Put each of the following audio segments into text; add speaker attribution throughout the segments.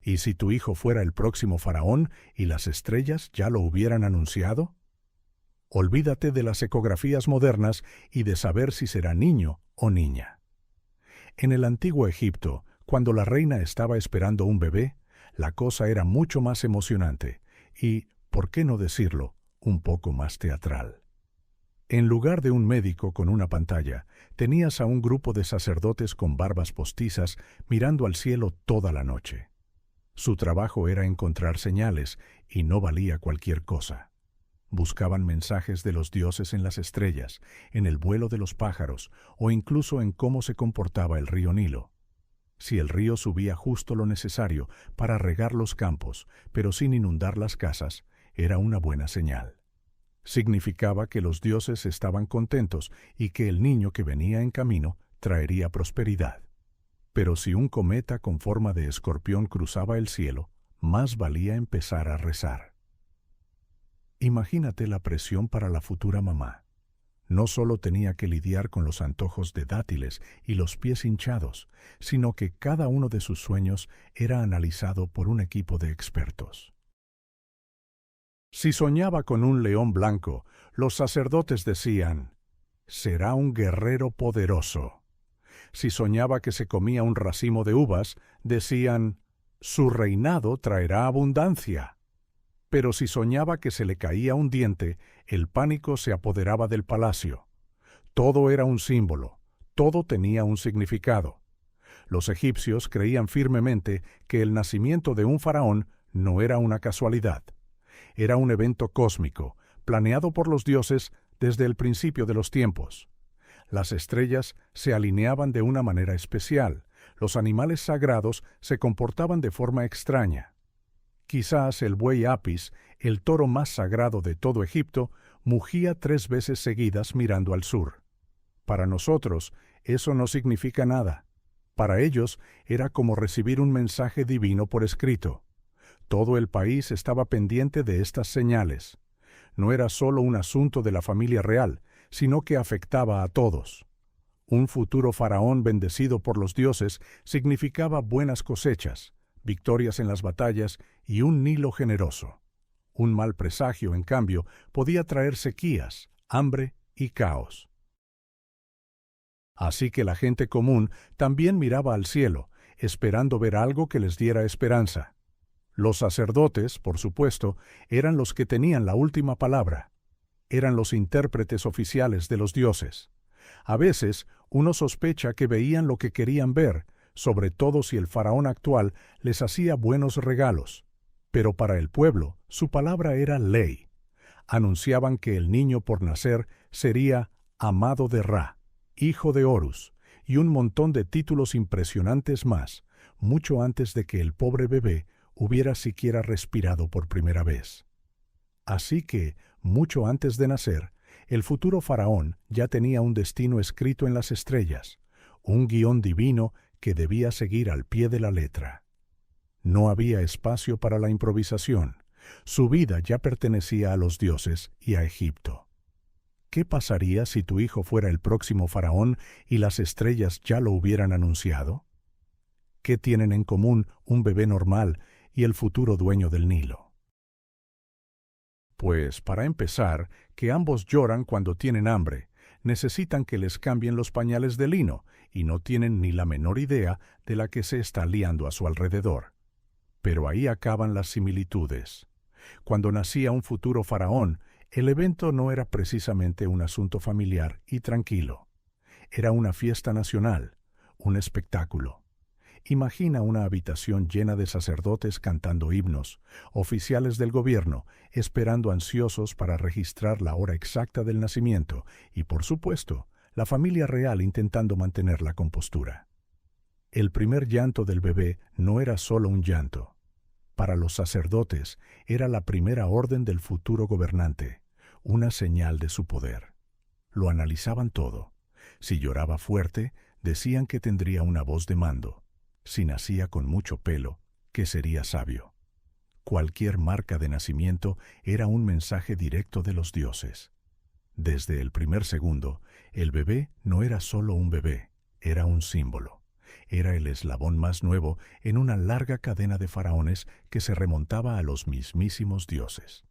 Speaker 1: ¿Y si tu hijo fuera el próximo faraón y las estrellas ya lo hubieran anunciado? Olvídate de las ecografías modernas y de saber si será niño o niña. En el antiguo Egipto, cuando la reina estaba esperando un bebé, la cosa era mucho más emocionante y, por qué no decirlo, un poco más teatral. En lugar de un médico con una pantalla, tenías a un grupo de sacerdotes con barbas postizas mirando al cielo toda la noche. Su trabajo era encontrar señales y no valía cualquier cosa. Buscaban mensajes de los dioses en las estrellas, en el vuelo de los pájaros o incluso en cómo se comportaba el río Nilo. Si el río subía justo lo necesario para regar los campos, pero sin inundar las casas, era una buena señal. Significaba que los dioses estaban contentos y que el niño que venía en camino traería prosperidad. Pero si un cometa con forma de escorpión cruzaba el cielo, más valía empezar a rezar. Imagínate la presión para la futura mamá. No solo tenía que lidiar con los antojos de dátiles y los pies hinchados, sino que cada uno de sus sueños era analizado por un equipo de expertos. Si soñaba con un león blanco, los sacerdotes decían, «Será un guerrero poderoso». Si soñaba que se comía un racimo de uvas, decían, «Su reinado traerá abundancia». Pero si soñaba que se le caía un diente, el pánico se apoderaba del palacio. Todo era un símbolo, todo tenía un significado. Los egipcios creían firmemente que el nacimiento de un faraón no era una casualidad. Era un evento cósmico, planeado por los dioses desde el principio de los tiempos. Las estrellas se alineaban de una manera especial, los animales sagrados se comportaban de forma extraña. Quizás el buey Apis, el toro más sagrado de todo Egipto, mugía 3 veces seguidas mirando al sur. Para nosotros, eso no significa nada. Para ellos, era como recibir un mensaje divino por escrito. Todo el país estaba pendiente de estas señales. No era solo un asunto de la familia real, sino que afectaba a todos. Un futuro faraón bendecido por los dioses significaba buenas cosechas, victorias en las batallas y un Nilo generoso. Un mal presagio, en cambio, podía traer sequías, hambre y caos. Así que la gente común también miraba al cielo, esperando ver algo que les diera esperanza. Los sacerdotes, por supuesto, eran los que tenían la última palabra. Eran los intérpretes oficiales de los dioses. A veces, uno sospecha que veían lo que querían ver, sobre todo si el faraón actual les hacía buenos regalos. Pero para el pueblo, su palabra era ley. Anunciaban que el niño por nacer sería amado de Ra, hijo de Horus, y un montón de títulos impresionantes más, mucho antes de que el pobre bebé hubiera siquiera respirado por primera vez. Así que, mucho antes de nacer, el futuro faraón ya tenía un destino escrito en las estrellas, un guión divino que debía seguir al pie de la letra. No había espacio para la improvisación. Su vida ya pertenecía a los dioses y a Egipto. ¿Qué pasaría si tu hijo fuera el próximo faraón y las estrellas ya lo hubieran anunciado? ¿Qué tienen en común un bebé normal y el futuro dueño del Nilo? Pues, para empezar, que ambos lloran cuando tienen hambre, necesitan que les cambien los pañales de lino y no tienen ni la menor idea de la que se está liando a su alrededor. Pero ahí acaban las similitudes. Cuando nacía un futuro faraón, el evento no era precisamente un asunto familiar y tranquilo. Era una fiesta nacional, un espectáculo. Imagina una habitación llena de sacerdotes cantando himnos, oficiales del gobierno esperando ansiosos para registrar la hora exacta del nacimiento y, por supuesto, la familia real intentando mantener la compostura. El primer llanto del bebé no era solo un llanto. Para los sacerdotes era la primera orden del futuro gobernante, una señal de su poder. Lo analizaban todo. Si lloraba fuerte, decían que tendría una voz de mando. Si nacía con mucho pelo, que sería sabio. Cualquier marca de nacimiento era un mensaje directo de los dioses. Desde el primer segundo, el bebé no era solo un bebé, era un símbolo. Era el eslabón más nuevo en una larga cadena de faraones que se remontaba a los mismísimos dioses.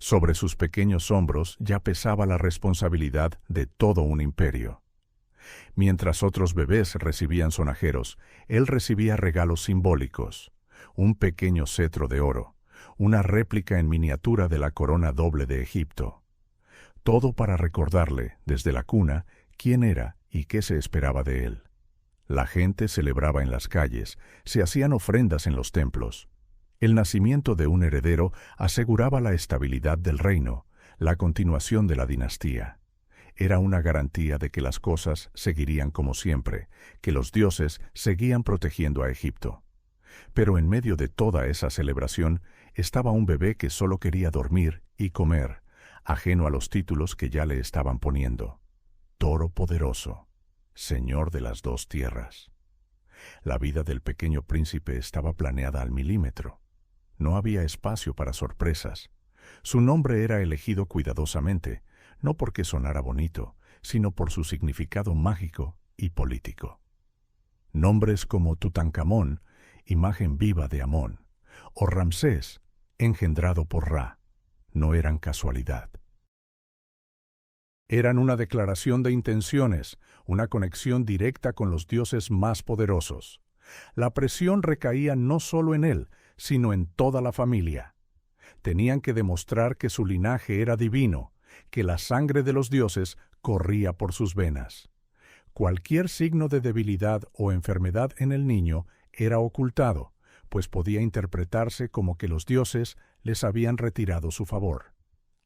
Speaker 1: Sobre sus pequeños hombros ya pesaba la responsabilidad de todo un imperio. Mientras otros bebés recibían sonajeros, él recibía regalos simbólicos: un pequeño cetro de oro, una réplica en miniatura de la corona doble de Egipto. Todo para recordarle, desde la cuna, quién era y qué se esperaba de él. La gente celebraba en las calles, se hacían ofrendas en los templos. El nacimiento de un heredero aseguraba la estabilidad del reino, la continuación de la dinastía. Era una garantía de que las cosas seguirían como siempre, que los dioses seguían protegiendo a Egipto. Pero en medio de toda esa celebración estaba un bebé que solo quería dormir y comer, ajeno a los títulos que ya le estaban poniendo. Toro poderoso, señor de las dos tierras. La vida del pequeño príncipe estaba planeada al milímetro. No había espacio para sorpresas. Su nombre era elegido cuidadosamente, no porque sonara bonito, sino por su significado mágico y político. Nombres como Tutankamón, imagen viva de Amón, o Ramsés, engendrado por Ra, no eran casualidad. Eran una declaración de intenciones, una conexión directa con los dioses más poderosos. La presión recaía no solo en él, sino en toda la familia. Tenían que demostrar que su linaje era divino, que la sangre de los dioses corría por sus venas. Cualquier signo de debilidad o enfermedad en el niño era ocultado, pues podía interpretarse como que los dioses les habían retirado su favor.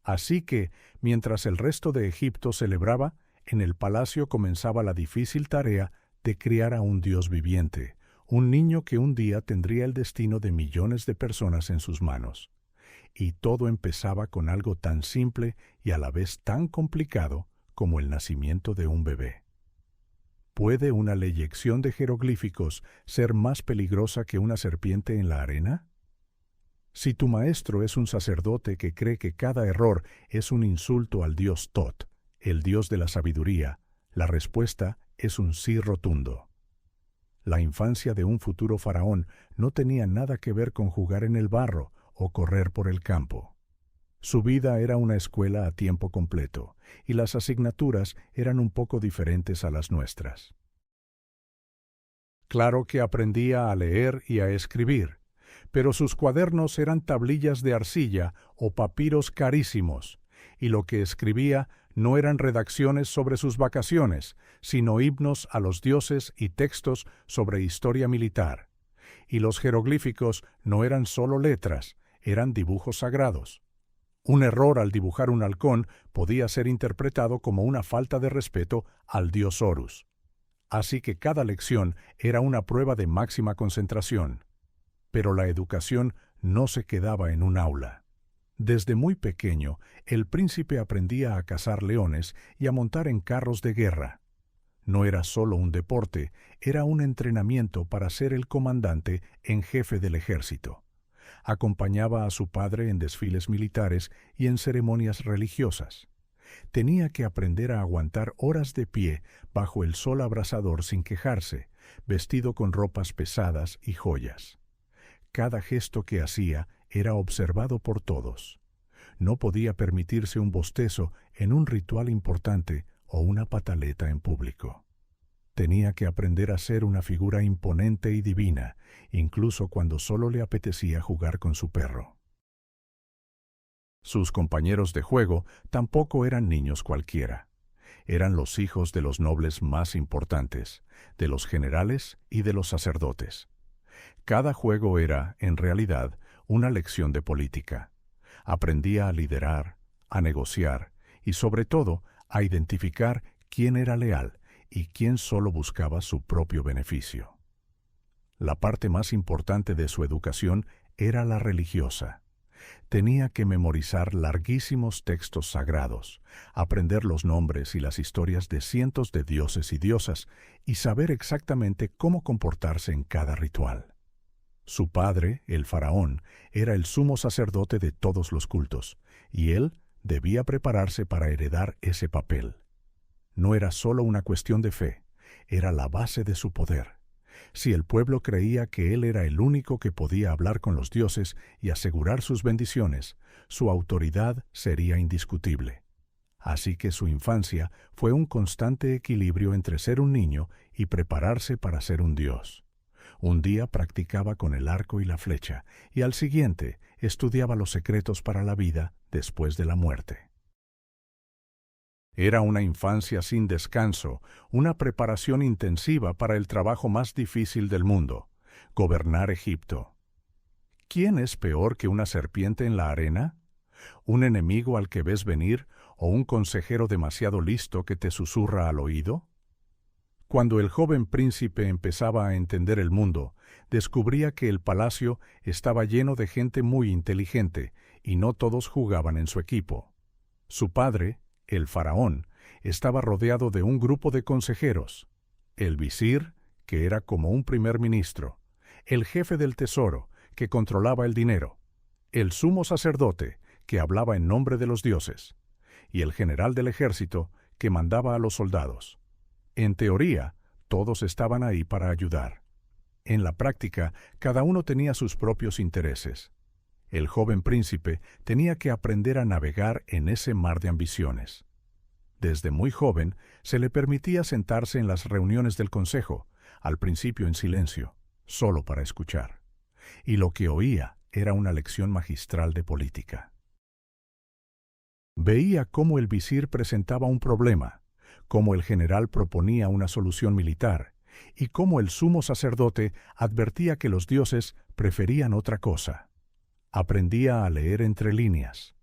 Speaker 1: Así que, mientras el resto de Egipto celebraba, en el palacio comenzaba la difícil tarea de criar a un dios viviente, un niño que un día tendría el destino de millones de personas en sus manos. Y todo empezaba con algo tan simple y a la vez tan complicado como el nacimiento de un bebé. ¿Puede una leyección de jeroglíficos ser más peligrosa que una serpiente en la arena? Si tu maestro es un sacerdote que cree que cada error es un insulto al dios Tot, el dios de la sabiduría, la respuesta es un sí rotundo. La infancia de un futuro faraón no tenía nada que ver con jugar en el barro o correr por el campo. Su vida era una escuela a tiempo completo, y las asignaturas eran un poco diferentes a las nuestras. Claro que aprendía a leer y a escribir, pero sus cuadernos eran tablillas de arcilla o papiros carísimos, y lo que escribía no eran redacciones sobre sus vacaciones, sino himnos a los dioses y textos sobre historia militar. Y los jeroglíficos no eran solo letras, eran dibujos sagrados. Un error al dibujar un halcón podía ser interpretado como una falta de respeto al dios Horus. Así que cada lección era una prueba de máxima concentración. Pero la educación no se quedaba en un aula. Desde muy pequeño, el príncipe aprendía a cazar leones y a montar en carros de guerra. No era solo un deporte, era un entrenamiento para ser el comandante en jefe del ejército. Acompañaba a su padre en desfiles militares y en ceremonias religiosas. Tenía que aprender a aguantar horas de pie bajo el sol abrasador sin quejarse, vestido con ropas pesadas y joyas. Cada gesto que hacía era observado por todos. No podía permitirse un bostezo en un ritual importante o una pataleta en público. Tenía que aprender a ser una figura imponente y divina, incluso cuando solo le apetecía jugar con su perro. Sus compañeros de juego tampoco eran niños cualquiera. Eran los hijos de los nobles más importantes, de los generales y de los sacerdotes. Cada juego era, en realidad, una lección de política. Aprendía a liderar, a negociar y, sobre todo, a identificar quién era leal y quién solo buscaba su propio beneficio. La parte más importante de su educación era la religiosa. Tenía que memorizar larguísimos textos sagrados, aprender los nombres y las historias de cientos de dioses y diosas y saber exactamente cómo comportarse en cada ritual. Su padre, el faraón, era el sumo sacerdote de todos los cultos, y él debía prepararse para heredar ese papel. No era solo una cuestión de fe, era la base de su poder. Si el pueblo creía que él era el único que podía hablar con los dioses y asegurar sus bendiciones, su autoridad sería indiscutible. Así que su infancia fue un constante equilibrio entre ser un niño y prepararse para ser un dios. Un día practicaba con el arco y la flecha, y al siguiente estudiaba los secretos para la vida después de la muerte. Era una infancia sin descanso, una preparación intensiva para el trabajo más difícil del mundo, gobernar Egipto. ¿Quién es peor que una serpiente en la arena? ¿Un enemigo al que ves venir o un consejero demasiado listo que te susurra al oído? Cuando el joven príncipe empezaba a entender el mundo, descubría que el palacio estaba lleno de gente muy inteligente y no todos jugaban en su equipo. Su padre, el faraón, estaba rodeado de un grupo de consejeros: el visir, que era como un primer ministro; el jefe del tesoro, que controlaba el dinero; el sumo sacerdote, que hablaba en nombre de los dioses; y el general del ejército, que mandaba a los soldados. En teoría, todos estaban ahí para ayudar. En la práctica, cada uno tenía sus propios intereses. El joven príncipe tenía que aprender a navegar en ese mar de ambiciones. Desde muy joven se le permitía sentarse en las reuniones del consejo, al principio en silencio, solo para escuchar. Y lo que oía era una lección magistral de política. Veía cómo el visir presentaba un problema, cómo el general proponía una solución militar, y cómo el sumo sacerdote advertía que los dioses preferían otra cosa. Aprendía a leer entre líneas.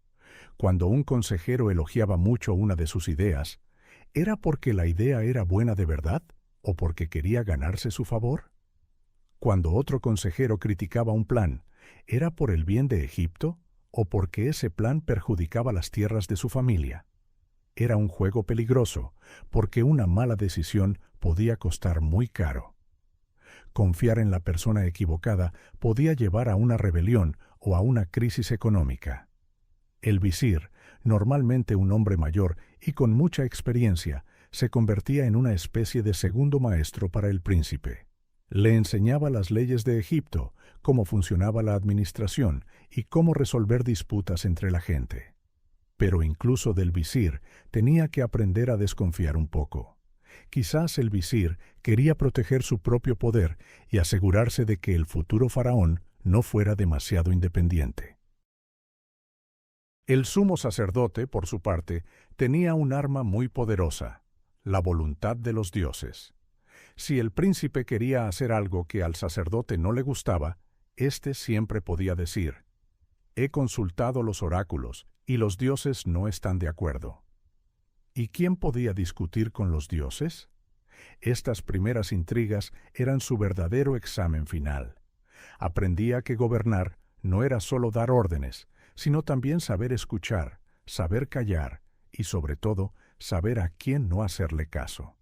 Speaker 1: Cuando un consejero elogiaba mucho una de sus ideas, ¿era porque la idea era buena de verdad o porque quería ganarse su favor? Cuando otro consejero criticaba un plan, ¿era por el bien de Egipto o porque ese plan perjudicaba las tierras de su familia? Era un juego peligroso, porque una mala decisión podía costar muy caro. Confiar en la persona equivocada podía llevar a una rebelión o a una crisis económica. El visir, normalmente un hombre mayor y con mucha experiencia, se convertía en una especie de segundo maestro para el príncipe. Le enseñaba las leyes de Egipto, cómo funcionaba la administración y cómo resolver disputas entre la gente. Pero incluso del visir tenía que aprender a desconfiar un poco. Quizás el visir quería proteger su propio poder y asegurarse de que el futuro faraón no fuera demasiado independiente. El sumo sacerdote, por su parte, tenía un arma muy poderosa: la voluntad de los dioses. Si el príncipe quería hacer algo que al sacerdote no le gustaba, éste siempre podía decir: «He consultado los oráculos y los dioses no están de acuerdo». ¿Y quién podía discutir con los dioses? Estas primeras intrigas eran su verdadero examen final. Aprendía que gobernar no era solo dar órdenes, sino también saber escuchar, saber callar y, sobre todo, saber a quién no hacerle caso.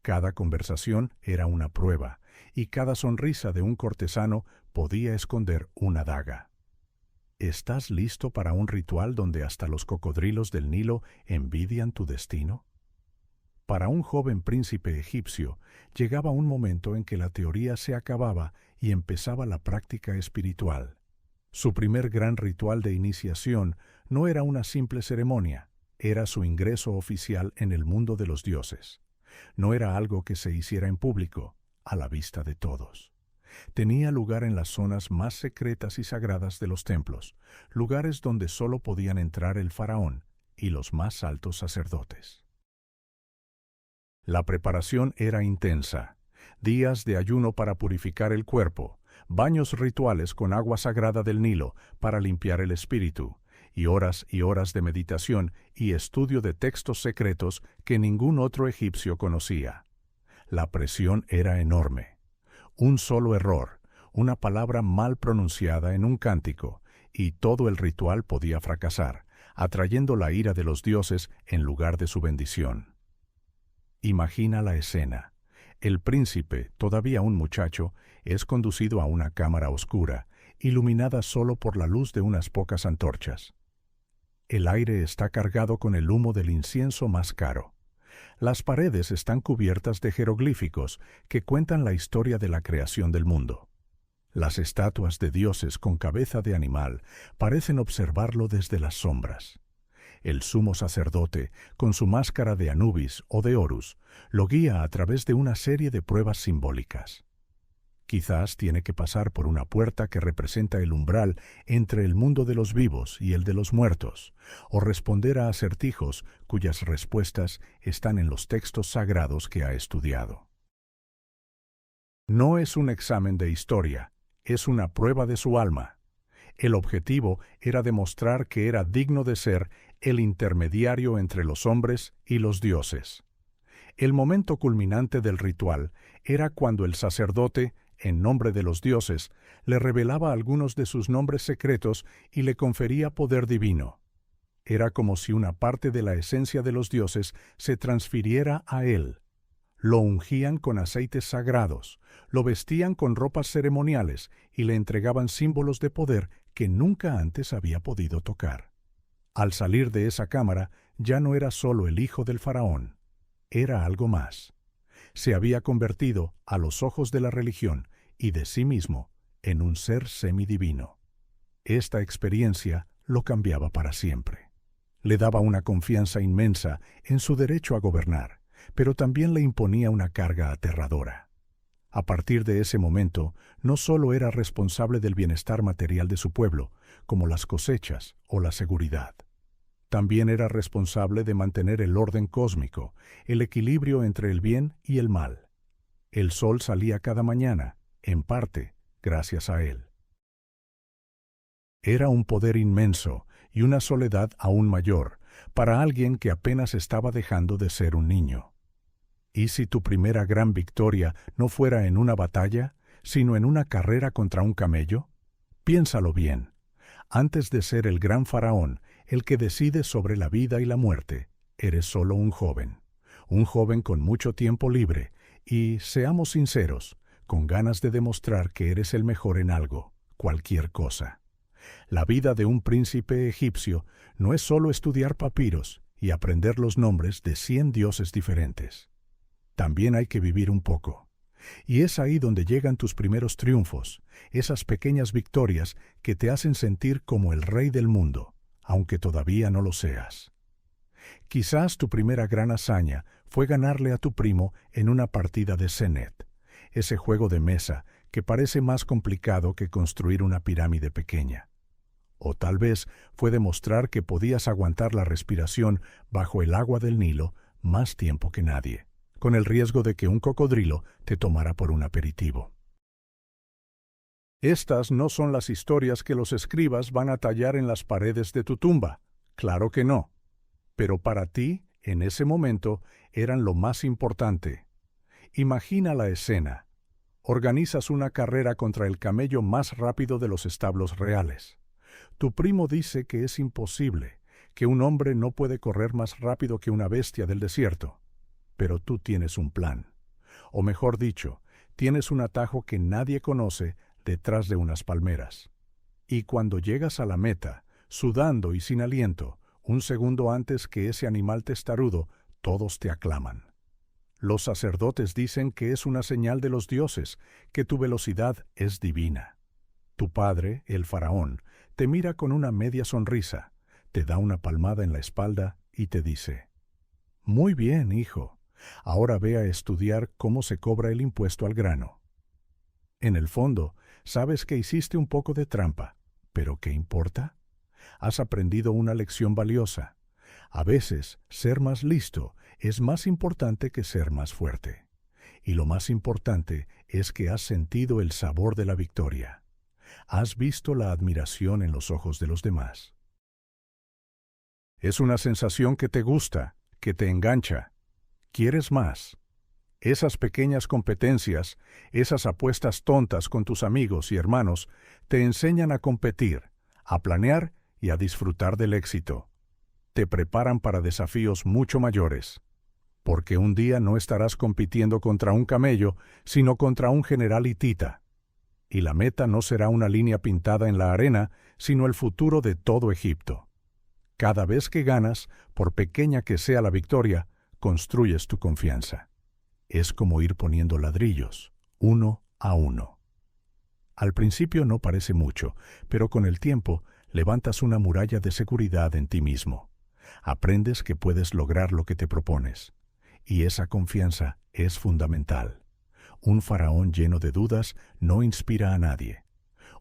Speaker 1: Cada conversación era una prueba, y cada sonrisa de un cortesano podía esconder una daga. ¿Estás listo para un ritual donde hasta los cocodrilos del Nilo envidian tu destino? Para un joven príncipe egipcio, llegaba un momento en que la teoría se acababa y empezaba la práctica espiritual. Su primer gran ritual de iniciación no era una simple ceremonia, era su ingreso oficial en el mundo de los dioses. No era algo que se hiciera en público, a la vista de todos. Tenía lugar en las zonas más secretas y sagradas de los templos, lugares donde solo podían entrar el faraón y los más altos sacerdotes. La preparación era intensa: días de ayuno para purificar el cuerpo, baños rituales con agua sagrada del Nilo para limpiar el espíritu, y horas de meditación y estudio de textos secretos que ningún otro egipcio conocía. La presión era enorme. Un solo error, una palabra mal pronunciada en un cántico, y todo el ritual podía fracasar, atrayendo la ira de los dioses en lugar de su bendición. Imagina la escena. El príncipe, todavía un muchacho, es conducido a una cámara oscura, iluminada solo por la luz de unas pocas antorchas. El aire está cargado con el humo del incienso más caro. Las paredes están cubiertas de jeroglíficos que cuentan la historia de la creación del mundo. Las estatuas de dioses con cabeza de animal parecen observarlo desde las sombras. El sumo sacerdote, con su máscara de Anubis o de Horus, lo guía a través de una serie de pruebas simbólicas. Quizás tiene que pasar por una puerta que representa el umbral entre el mundo de los vivos y el de los muertos, o responder a acertijos cuyas respuestas están en los textos sagrados que ha estudiado. No es un examen de historia, es una prueba de su alma. El objetivo era demostrar que era digno de ser el intermediario entre los hombres y los dioses. El momento culminante del ritual era cuando el sacerdote, en nombre de los dioses, le revelaba algunos de sus nombres secretos y le confería poder divino. Era como si una parte de la esencia de los dioses se transfiriera a él. Lo ungían con aceites sagrados, lo vestían con ropas ceremoniales y le entregaban símbolos de poder que nunca antes había podido tocar. Al salir de esa cámara, ya no era solo el hijo del faraón, era algo más. Se había convertido, a los ojos de la religión y de sí mismo, en un ser semidivino. Esta experiencia lo cambiaba para siempre. Le daba una confianza inmensa en su derecho a gobernar, pero también le imponía una carga aterradora. A partir de ese momento, no solo era responsable del bienestar material de su pueblo, como las cosechas o la seguridad. También era responsable de mantener el orden cósmico, el equilibrio entre el bien y el mal. El sol salía cada mañana, en parte, gracias a él. Era un poder inmenso y una soledad aún mayor para alguien que apenas estaba dejando de ser un niño. ¿Y si tu primera gran victoria no fuera en una batalla, sino en una carrera contra un camello? Piénsalo bien. Antes de ser el gran faraón, el que decide sobre la vida y la muerte, eres solo un joven con mucho tiempo libre y, seamos sinceros, con ganas de demostrar que eres el mejor en algo, cualquier cosa. La vida de un príncipe egipcio no es solo estudiar papiros y aprender los nombres de 100 dioses diferentes. También hay que vivir un poco. Y es ahí donde llegan tus primeros triunfos, esas pequeñas victorias que te hacen sentir como el rey del mundo, aunque todavía no lo seas. Quizás tu primera gran hazaña fue ganarle a tu primo en una partida de Senet, ese juego de mesa que parece más complicado que construir una pirámide pequeña. O tal vez fue demostrar que podías aguantar la respiración bajo el agua del Nilo más tiempo que nadie, con el riesgo de que un cocodrilo te tomara por un aperitivo. Estas no son las historias que los escribas van a tallar en las paredes de tu tumba, claro que no. Pero para ti, en ese momento, eran lo más importante. Imagina la escena. Organizas una carrera contra el camello más rápido de los establos reales. Tu primo dice que es imposible, que un hombre no puede correr más rápido que una bestia del desierto. Pero tú tienes un plan. O mejor dicho, tienes un atajo que nadie conoce detrás de unas palmeras. Y cuando llegas a la meta, sudando y sin aliento, un segundo antes que ese animal testarudo, todos te aclaman. Los sacerdotes dicen que es una señal de los dioses, que tu velocidad es divina. Tu padre, el faraón, te mira con una media sonrisa, te da una palmada en la espalda y te dice: «Muy bien, hijo, ahora ve a estudiar cómo se cobra el impuesto al grano». En el fondo, sabes que hiciste un poco de trampa, pero ¿qué importa? Has aprendido una lección valiosa. A veces, ser más listo es más importante que ser más fuerte. Y lo más importante es que has sentido el sabor de la victoria. Has visto la admiración en los ojos de los demás. Es una sensación que te gusta, que te engancha. ¿Quieres más? Esas pequeñas competencias, esas apuestas tontas con tus amigos y hermanos, te enseñan a competir, a planear y a disfrutar del éxito. Te preparan para desafíos mucho mayores, porque un día no estarás compitiendo contra un camello, sino contra un general hitita. Y la meta no será una línea pintada en la arena, sino el futuro de todo Egipto. Cada vez que ganas, por pequeña que sea la victoria, construyes tu confianza. Es como ir poniendo ladrillos, uno a uno. Al principio no parece mucho, pero con el tiempo levantas una muralla de seguridad en ti mismo. Aprendes que puedes lograr lo que te propones. Y esa confianza es fundamental. Un faraón lleno de dudas no inspira a nadie.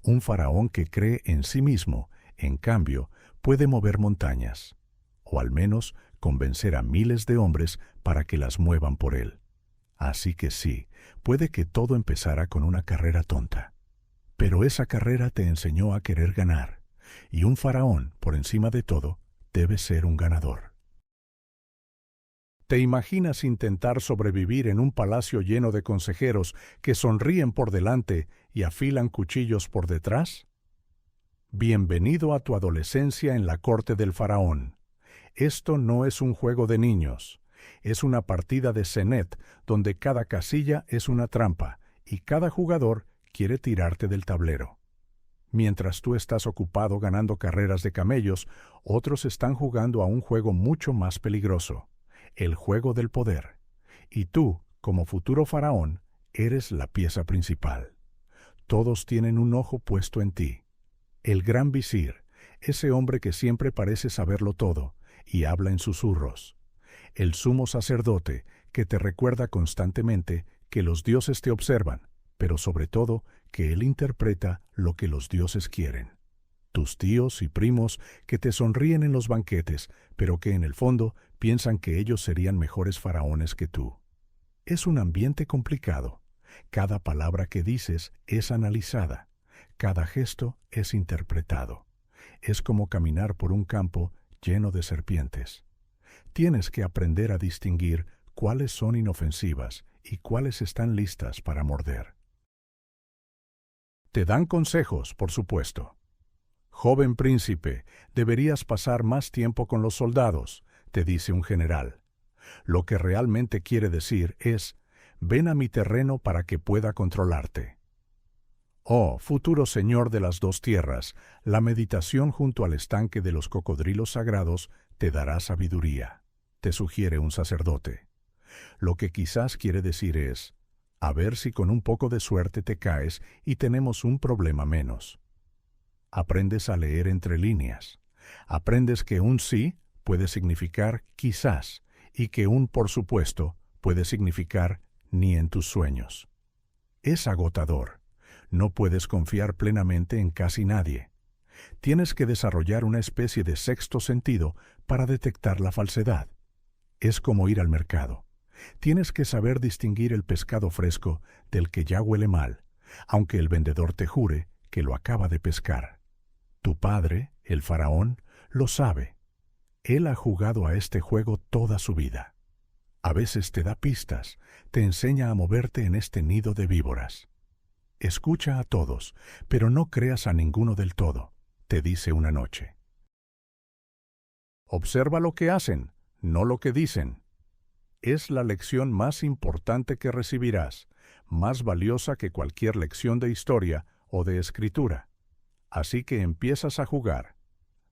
Speaker 1: Un faraón que cree en sí mismo, en cambio, puede mover montañas, o al menos convencer a miles de hombres para que las muevan por él. Así que sí, puede que todo empezara con una carrera tonta. Pero esa carrera te enseñó a querer ganar, y un faraón, por encima de todo, debe ser un ganador. ¿Te imaginas intentar sobrevivir en un palacio lleno de consejeros que sonríen por delante y afilan cuchillos por detrás? Bienvenido a tu adolescencia en la corte del faraón. Esto no es un juego de niños. Es una partida de Senet donde cada casilla es una trampa y cada jugador quiere tirarte del tablero. Mientras tú estás ocupado ganando carreras de camellos, otros están jugando a un juego mucho más peligroso, el juego del poder. Y tú, como futuro faraón, eres la pieza principal. Todos tienen un ojo puesto en ti. El gran visir, ese hombre que siempre parece saberlo todo y habla en susurros. El sumo sacerdote, que te recuerda constantemente que los dioses te observan, pero sobre todo que él interpreta lo que los dioses quieren. Tus tíos y primos que te sonríen en los banquetes, pero que en el fondo piensan que ellos serían mejores faraones que tú. Es un ambiente complicado. Cada palabra que dices es analizada. Cada gesto es interpretado. Es como caminar por un campo lleno de serpientes. Tienes que aprender a distinguir cuáles son inofensivas y cuáles están listas para morder. Te dan consejos, por supuesto. Joven príncipe, deberías pasar más tiempo con los soldados, te dice un general. Lo que realmente quiere decir es, ven a mi terreno para que pueda controlarte. Oh, futuro señor de las dos tierras, la meditación junto al estanque de los cocodrilos sagrados te dará sabiduría, te sugiere un sacerdote. Lo que quizás quiere decir es, a ver si con un poco de suerte te caes y tenemos un problema menos. Aprendes a leer entre líneas. Aprendes que un sí puede significar quizás y que un por supuesto puede significar ni en tus sueños. Es agotador. No puedes confiar plenamente en casi nadie. Tienes que desarrollar una especie de sexto sentido para detectar la falsedad. Es como ir al mercado. Tienes que saber distinguir el pescado fresco del que ya huele mal, aunque el vendedor te jure que lo acaba de pescar. Tu padre, el faraón, lo sabe. Él ha jugado a este juego toda su vida. A veces te da pistas, te enseña a moverte en este nido de víboras. Escucha a todos, pero no creas a ninguno del todo, te dice una noche. Observa lo que hacen, no lo que dicen. Es la lección más importante que recibirás, más valiosa que cualquier lección de historia o de escritura. Así que empiezas a jugar.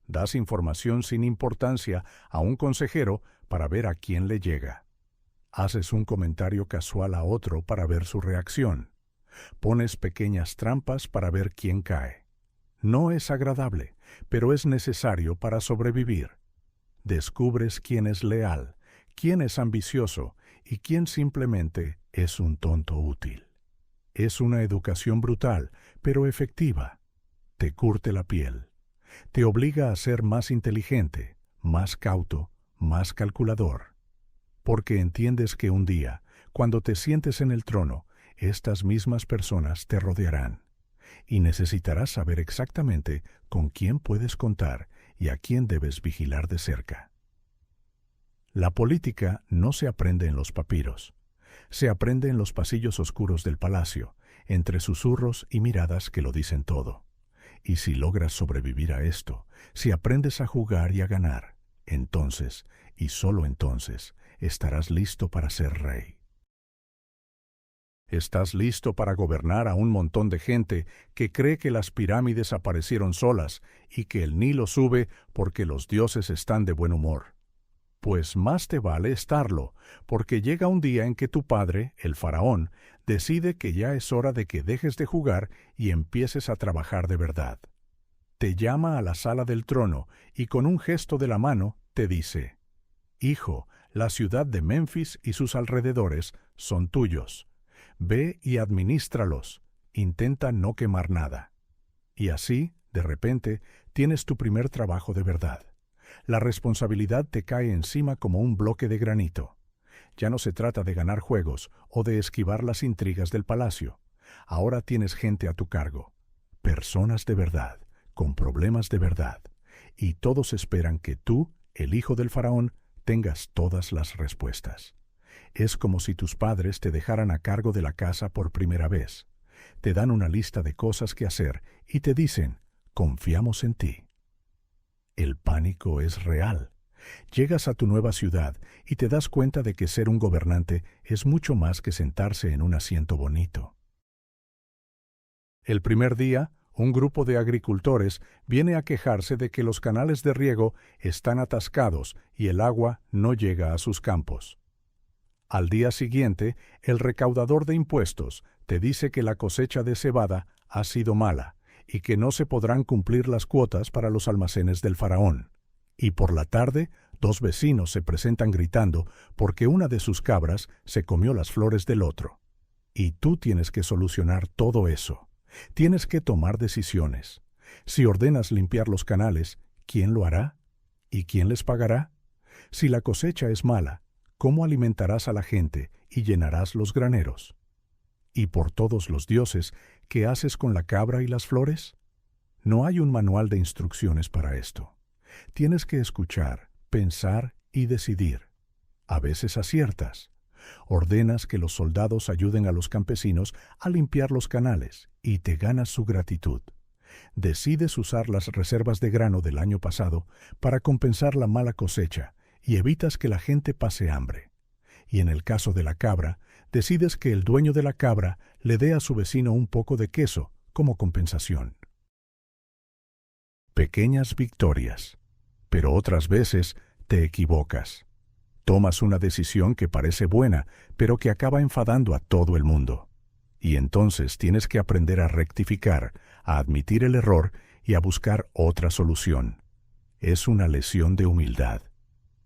Speaker 1: Das información sin importancia a un consejero para ver a quién le llega. Haces un comentario casual a otro para ver su reacción. Pones pequeñas trampas para ver quién cae. No es agradable, pero es necesario para sobrevivir. Descubres quién es leal, quién es ambicioso y quién simplemente es un tonto útil. Es una educación brutal, pero efectiva. Te curte la piel. Te obliga a ser más inteligente, más cauto, más calculador. Porque entiendes que un día, cuando te sientes en el trono, estas mismas personas te rodearán. Y necesitarás saber exactamente con quién puedes contar y a quién debes vigilar de cerca. La política no se aprende en los papiros. Se aprende en los pasillos oscuros del palacio, entre susurros y miradas que lo dicen todo. Y si logras sobrevivir a esto, si aprendes a jugar y a ganar, entonces, y solo entonces, estarás listo para ser rey. Estás listo para gobernar a un montón de gente que cree que las pirámides aparecieron solas y que el Nilo sube porque los dioses están de buen humor. Pues más te vale estarlo, porque llega un día en que tu padre, el faraón, decide que ya es hora de que dejes de jugar y empieces a trabajar de verdad. Te llama a la sala del trono y con un gesto de la mano te dice: Hijo, la ciudad de Memphis y sus alrededores son tuyos. Ve y adminístralos. Intenta no quemar nada. Y así, de repente, tienes tu primer trabajo de verdad. La responsabilidad te cae encima como un bloque de granito. Ya no se trata de ganar juegos o de esquivar las intrigas del palacio. Ahora tienes gente a tu cargo. Personas de verdad, con problemas de verdad. Y todos esperan que tú, el hijo del faraón, tengas todas las respuestas. Es como si tus padres te dejaran a cargo de la casa por primera vez. Te dan una lista de cosas que hacer y te dicen: confiamos en ti. El pánico es real. Llegas a tu nueva ciudad y te das cuenta de que ser un gobernante es mucho más que sentarse en un asiento bonito. El primer día, un grupo de agricultores viene a quejarse de que los canales de riego están atascados y el agua no llega a sus campos. Al día siguiente, el recaudador de impuestos te dice que la cosecha de cebada ha sido mala y que no se podrán cumplir las cuotas para los almacenes del faraón. Y por la tarde, dos vecinos se presentan gritando porque una de sus cabras se comió las flores del otro. Y tú tienes que solucionar todo eso. Tienes que tomar decisiones. Si ordenas limpiar los canales, ¿quién lo hará? ¿Y quién les pagará? Si la cosecha es mala, ¿cómo alimentarás a la gente y llenarás los graneros? Y por todos los dioses, ¿qué haces con la cabra y las flores? No hay un manual de instrucciones para esto. Tienes que escuchar, pensar y decidir. A veces aciertas. Ordenas que los soldados ayuden a los campesinos a limpiar los canales y te ganas su gratitud. Decides usar las reservas de grano del año pasado para compensar la mala cosecha y evitas que la gente pase hambre. Y en el caso de la cabra, decides que el dueño de la cabra le dé a su vecino un poco de queso como compensación. Pequeñas victorias. Pero otras veces te equivocas. Tomas una decisión que parece buena, pero que acaba enfadando a todo el mundo. Y entonces tienes que aprender a rectificar, a admitir el error y a buscar otra solución. Es una lección de humildad.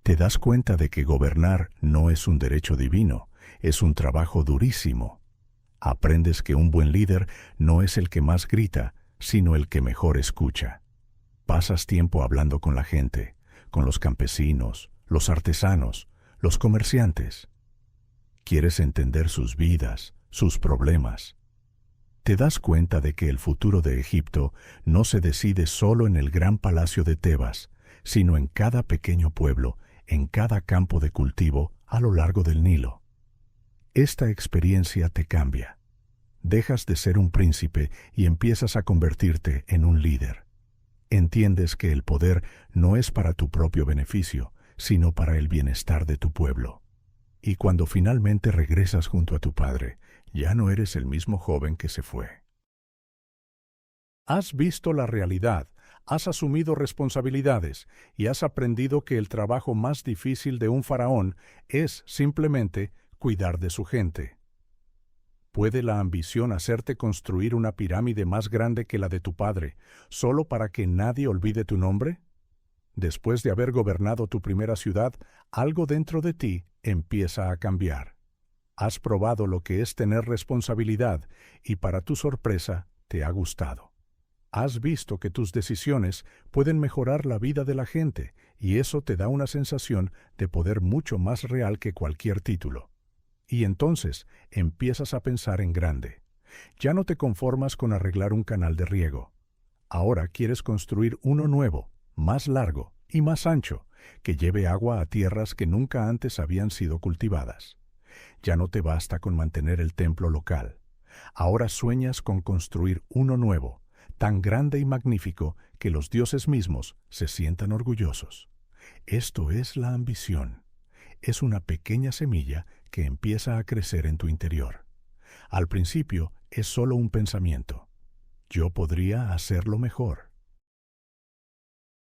Speaker 1: Te das cuenta de que gobernar no es un derecho divino, es un trabajo durísimo. Aprendes que un buen líder no es el que más grita, sino el que mejor escucha. Pasas tiempo hablando con la gente, con los campesinos, los artesanos, los comerciantes. Quieres entender sus vidas, sus problemas. Te das cuenta de que el futuro de Egipto no se decide solo en el gran palacio de Tebas, sino en cada pequeño pueblo, en cada campo de cultivo a lo largo del Nilo. Esta experiencia te cambia. Dejas de ser un príncipe y empiezas a convertirte en un líder. Entiendes que el poder no es para tu propio beneficio, sino para el bienestar de tu pueblo. Y cuando finalmente regresas junto a tu padre, ya no eres el mismo joven que se fue. Has visto la realidad, has asumido responsabilidades y has aprendido que el trabajo más difícil de un faraón es simplemente cuidar de su gente. ¿Puede la ambición hacerte construir una pirámide más grande que la de tu padre, solo para que nadie olvide tu nombre? Después de haber gobernado tu primera ciudad, algo dentro de ti empieza a cambiar. Has probado lo que es tener responsabilidad y para tu sorpresa te ha gustado. Has visto que tus decisiones pueden mejorar la vida de la gente y eso te da una sensación de poder mucho más real que cualquier título. Y entonces empiezas a pensar en grande. Ya no te conformas con arreglar un canal de riego. Ahora quieres construir uno nuevo, más largo y más ancho, que lleve agua a tierras que nunca antes habían sido cultivadas. Ya no te basta con mantener el templo local. Ahora sueñas con construir uno nuevo, tan grande y magnífico que los dioses mismos se sientan orgullosos. Esto es la ambición. Es una pequeña semilla que empieza a crecer en tu interior. Al principio es solo un pensamiento. Yo podría hacerlo mejor.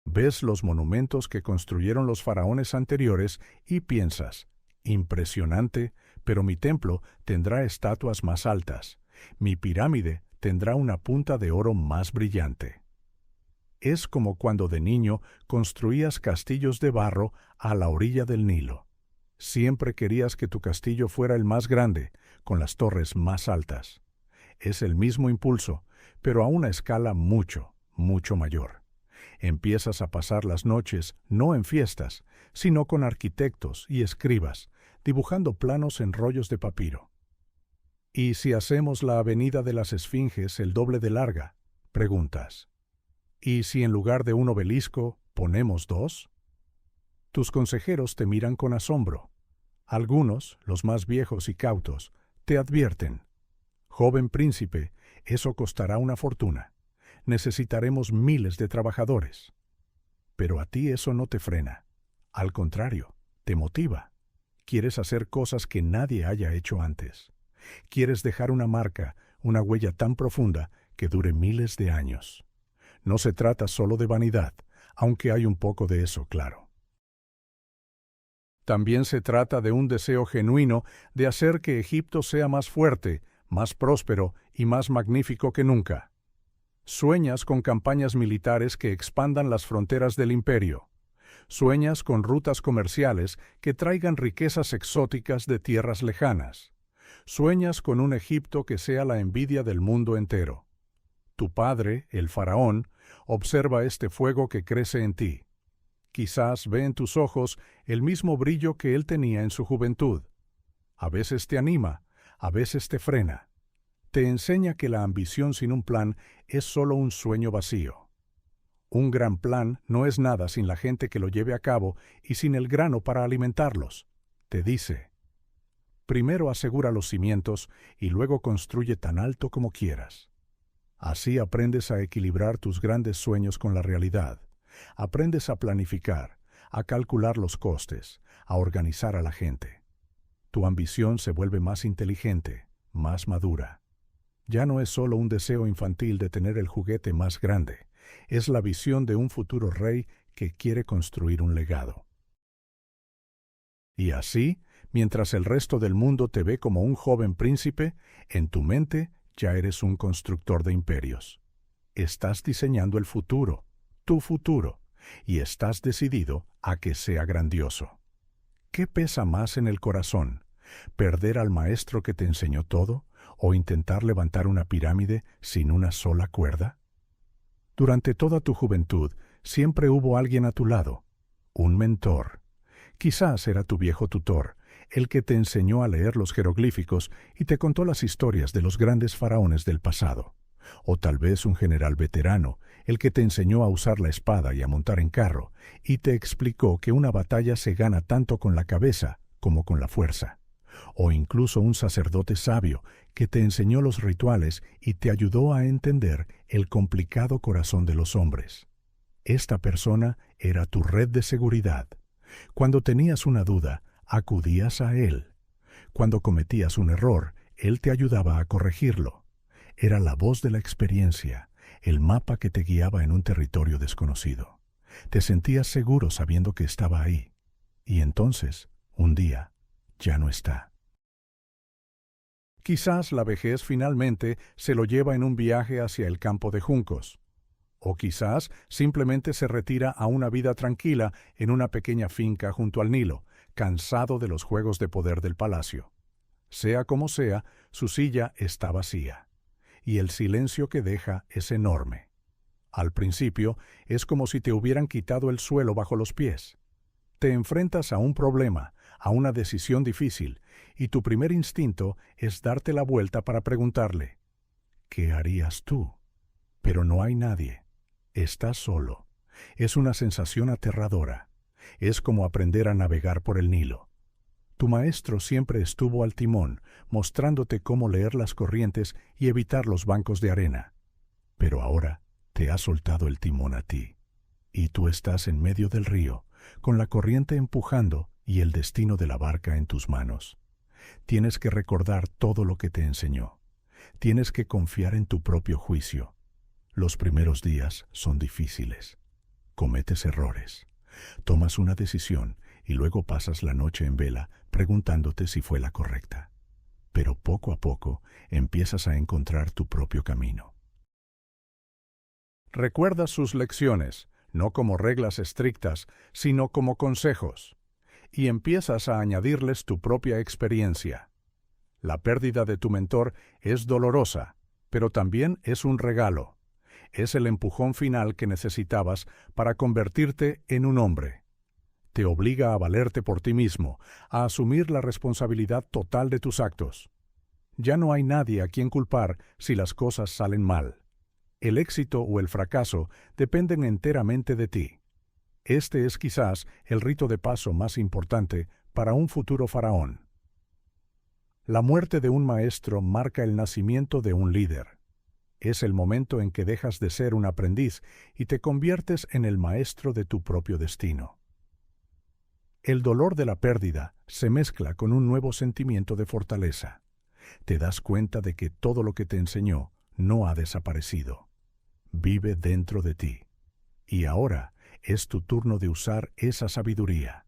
Speaker 1: Ves los monumentos que construyeron los faraones anteriores y piensas, impresionante, pero mi templo tendrá estatuas más altas, mi pirámide tendrá una punta de oro más brillante. Es como cuando de niño construías castillos de barro a la orilla del Nilo. Siempre querías que tu castillo fuera el más grande, con las torres más altas. Es el mismo impulso, pero a una escala mucho, mucho mayor. Empiezas a pasar las noches no en fiestas, sino con arquitectos y escribas, dibujando planos en rollos de papiro. ¿Y si hacemos la avenida de las Esfinges el doble de larga? Preguntas. ¿Y si en lugar de un obelisco ponemos dos? Tus consejeros te miran con asombro. Algunos, los más viejos y cautos, te advierten. Joven príncipe, eso costará una fortuna. Necesitaremos miles de trabajadores. Pero a ti eso no te frena. Al contrario, te motiva. Quieres hacer cosas que nadie haya hecho antes. Quieres dejar una marca, una huella tan profunda que dure miles de años. No se trata solo de vanidad, aunque hay un poco de eso, claro. También se trata de un deseo genuino de hacer que Egipto sea más fuerte, más próspero y más magnífico que nunca. Sueñas con campañas militares que expandan las fronteras del imperio. Sueñas con rutas comerciales que traigan riquezas exóticas de tierras lejanas. Sueñas con un Egipto que sea la envidia del mundo entero. Tu padre, el faraón, observa este fuego que crece en ti. Quizás ve en tus ojos el mismo brillo que él tenía en su juventud. A veces te anima, a veces te frena. Te enseña que la ambición sin un plan es solo un sueño vacío. Un gran plan no es nada sin la gente que lo lleve a cabo y sin el grano para alimentarlos. Te dice, primero asegura los cimientos y luego construye tan alto como quieras. Así aprendes a equilibrar tus grandes sueños con la realidad. Aprendes a planificar, a calcular los costes, a organizar a la gente. Tu ambición se vuelve más inteligente, más madura. Ya no es solo un deseo infantil de tener el juguete más grande, es la visión de un futuro rey que quiere construir un legado. Y así, mientras el resto del mundo te ve como un joven príncipe, en tu mente ya eres un constructor de imperios. Estás diseñando el futuro, tu futuro, y estás decidido a que sea grandioso. ¿Qué pesa más en el corazón? ¿Perder al maestro que te enseñó todo o intentar levantar una pirámide sin una sola cuerda? Durante toda tu juventud siempre hubo alguien a tu lado, un mentor. Quizás era tu viejo tutor, el que te enseñó a leer los jeroglíficos y te contó las historias de los grandes faraones del pasado. O tal vez un general veterano, el que te enseñó a usar la espada y a montar en carro, y te explicó que una batalla se gana tanto con la cabeza como con la fuerza. O incluso un sacerdote sabio que te enseñó los rituales y te ayudó a entender el complicado corazón de los hombres. Esta persona era tu red de seguridad. Cuando tenías una duda, acudías a él. Cuando cometías un error, él te ayudaba a corregirlo. Era la voz de la experiencia, el mapa que te guiaba en un territorio desconocido. Te sentías seguro sabiendo que estaba ahí. Y entonces, un día, ya no está. Quizás la vejez finalmente se lo lleva en un viaje hacia el campo de juncos. O quizás simplemente se retira a una vida tranquila en una pequeña finca junto al Nilo, cansado de los juegos de poder del palacio. Sea como sea, su silla está vacía. Y el silencio que deja es enorme. Al principio, es como si te hubieran quitado el suelo bajo los pies. Te enfrentas a un problema, a una decisión difícil, y tu primer instinto es darte la vuelta para preguntarle, ¿qué harías tú? Pero no hay nadie. Estás solo. Es una sensación aterradora. Es como aprender a navegar por el Nilo. Tu maestro siempre estuvo al timón, mostrándote cómo leer las corrientes y evitar los bancos de arena. Pero ahora te ha soltado el timón a ti, y tú estás en medio del río, con la corriente empujando y el destino de la barca en tus manos. Tienes que recordar todo lo que te enseñó. Tienes que confiar en tu propio juicio. Los primeros días son difíciles. Cometes errores. Tomas una decisión y luego pasas la noche en vela preguntándote si fue la correcta. Pero poco a poco empiezas a encontrar tu propio camino. Recuerda sus lecciones, no como reglas estrictas, sino como consejos, y empiezas a añadirles tu propia experiencia. La pérdida de tu mentor es dolorosa, pero también es un regalo. Es el empujón final que necesitabas para convertirte en un hombre. Te obliga a valerte por ti mismo, a asumir la responsabilidad total de tus actos. Ya no hay nadie a quien culpar si las cosas salen mal. El éxito o el fracaso dependen enteramente de ti. Este es quizás el rito de paso más importante para un futuro faraón. La muerte de un maestro marca el nacimiento de un líder. Es el momento en que dejas de ser un aprendiz y te conviertes en el maestro de tu propio destino. El dolor de la pérdida se mezcla con un nuevo sentimiento de fortaleza. Te das cuenta de que todo lo que te enseñó no ha desaparecido. Vive dentro de ti. Y ahora es tu turno de usar esa sabiduría.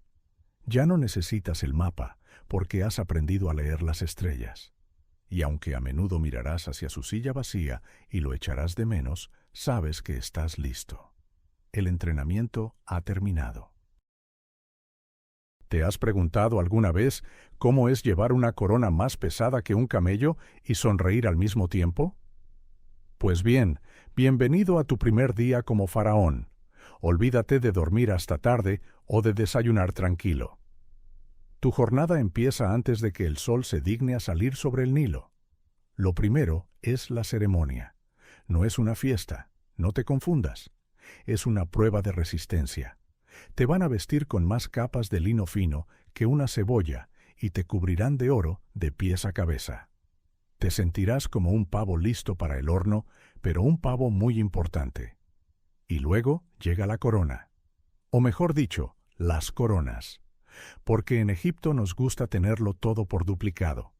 Speaker 1: Ya no necesitas el mapa, porque has aprendido a leer las estrellas. Y aunque a menudo mirarás hacia su silla vacía y lo echarás de menos, sabes que estás listo. El entrenamiento ha terminado. ¿Te has preguntado alguna vez cómo es llevar una corona más pesada que un camello y sonreír al mismo tiempo? Pues bien, bienvenido a tu primer día como faraón. Olvídate de dormir hasta tarde o de desayunar tranquilo. Tu jornada empieza antes de que el sol se digne a salir sobre el Nilo. Lo primero es la ceremonia. No es una fiesta, no te confundas. Es una prueba de resistencia. Te van a vestir con más capas de lino fino que una cebolla y te cubrirán de oro de pies a cabeza. Te sentirás como un pavo listo para el horno, pero un pavo muy importante. Y luego llega la corona. O mejor dicho, las coronas. Porque en Egipto nos gusta tenerlo todo por duplicado.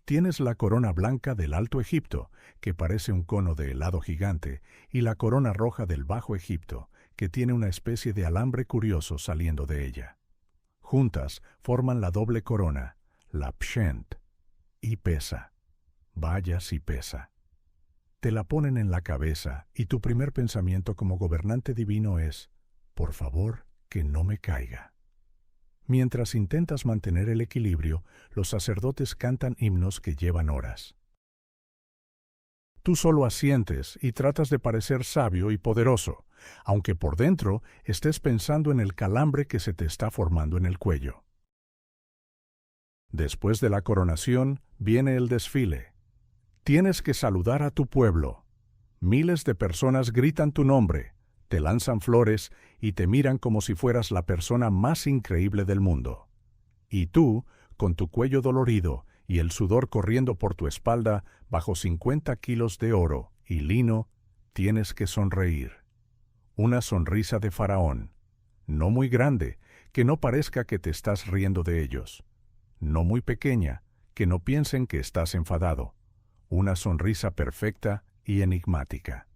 Speaker 1: Tienes la corona blanca del Alto Egipto, que parece un cono de helado gigante, y la corona roja del Bajo Egipto, que tiene una especie de alambre curioso saliendo de ella. Juntas forman la doble corona, la pshent, y pesa. Vaya si pesa. Te la ponen en la cabeza y tu primer pensamiento como gobernante divino es, por favor, que no me caiga. Mientras intentas mantener el equilibrio, los sacerdotes cantan himnos que llevan horas. Tú solo asientes y tratas de parecer sabio y poderoso, aunque por dentro estés pensando en el calambre que se te está formando en el cuello. Después de la coronación viene el desfile. Tienes que saludar a tu pueblo. Miles de personas gritan tu nombre, te lanzan flores y te miran como si fueras la persona más increíble del mundo. Y tú, con tu cuello dolorido y el sudor corriendo por tu espalda bajo 50 kilos de oro y lino, tienes que sonreír. Una sonrisa de faraón. No muy grande, que no parezca que te estás riendo de ellos. No muy pequeña, que no piensen que estás enfadado. Una sonrisa perfecta y enigmática.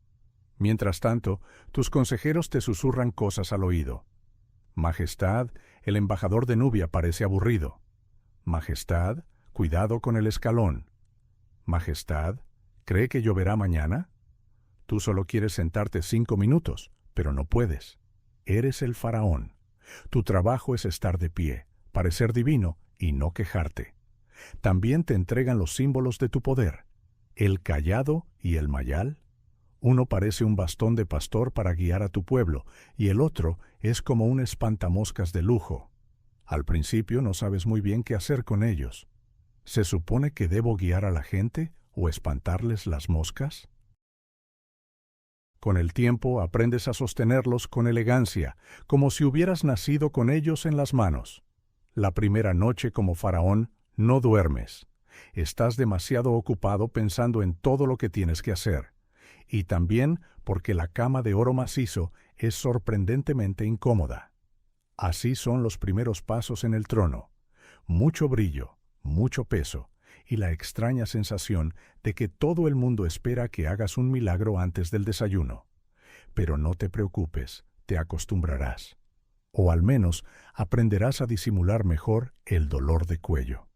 Speaker 1: Mientras tanto, tus consejeros te susurran cosas al oído. Majestad, el embajador de Nubia parece aburrido. Majestad, cuidado con el escalón. Majestad, ¿cree que lloverá mañana? Tú solo quieres sentarte 5 minutos, pero no puedes. Eres el faraón. Tu trabajo es estar de pie, parecer divino y no quejarte. También te entregan los símbolos de tu poder, el cayado y el mayal. Uno parece un bastón de pastor para guiar a tu pueblo, y el otro es como un espantamoscas de lujo. Al principio no sabes muy bien qué hacer con ellos. ¿Se supone que debo guiar a la gente o espantarles las moscas? Con el tiempo aprendes a sostenerlos con elegancia, como si hubieras nacido con ellos en las manos. La primera noche como faraón no duermes. Estás demasiado ocupado pensando en todo lo que tienes que hacer. Y también porque la cama de oro macizo es sorprendentemente incómoda. Así son los primeros pasos en el trono. Mucho brillo, mucho peso, y la extraña sensación de que todo el mundo espera que hagas un milagro antes del desayuno. Pero no te preocupes, te acostumbrarás. O al menos aprenderás a disimular mejor el dolor de cuello.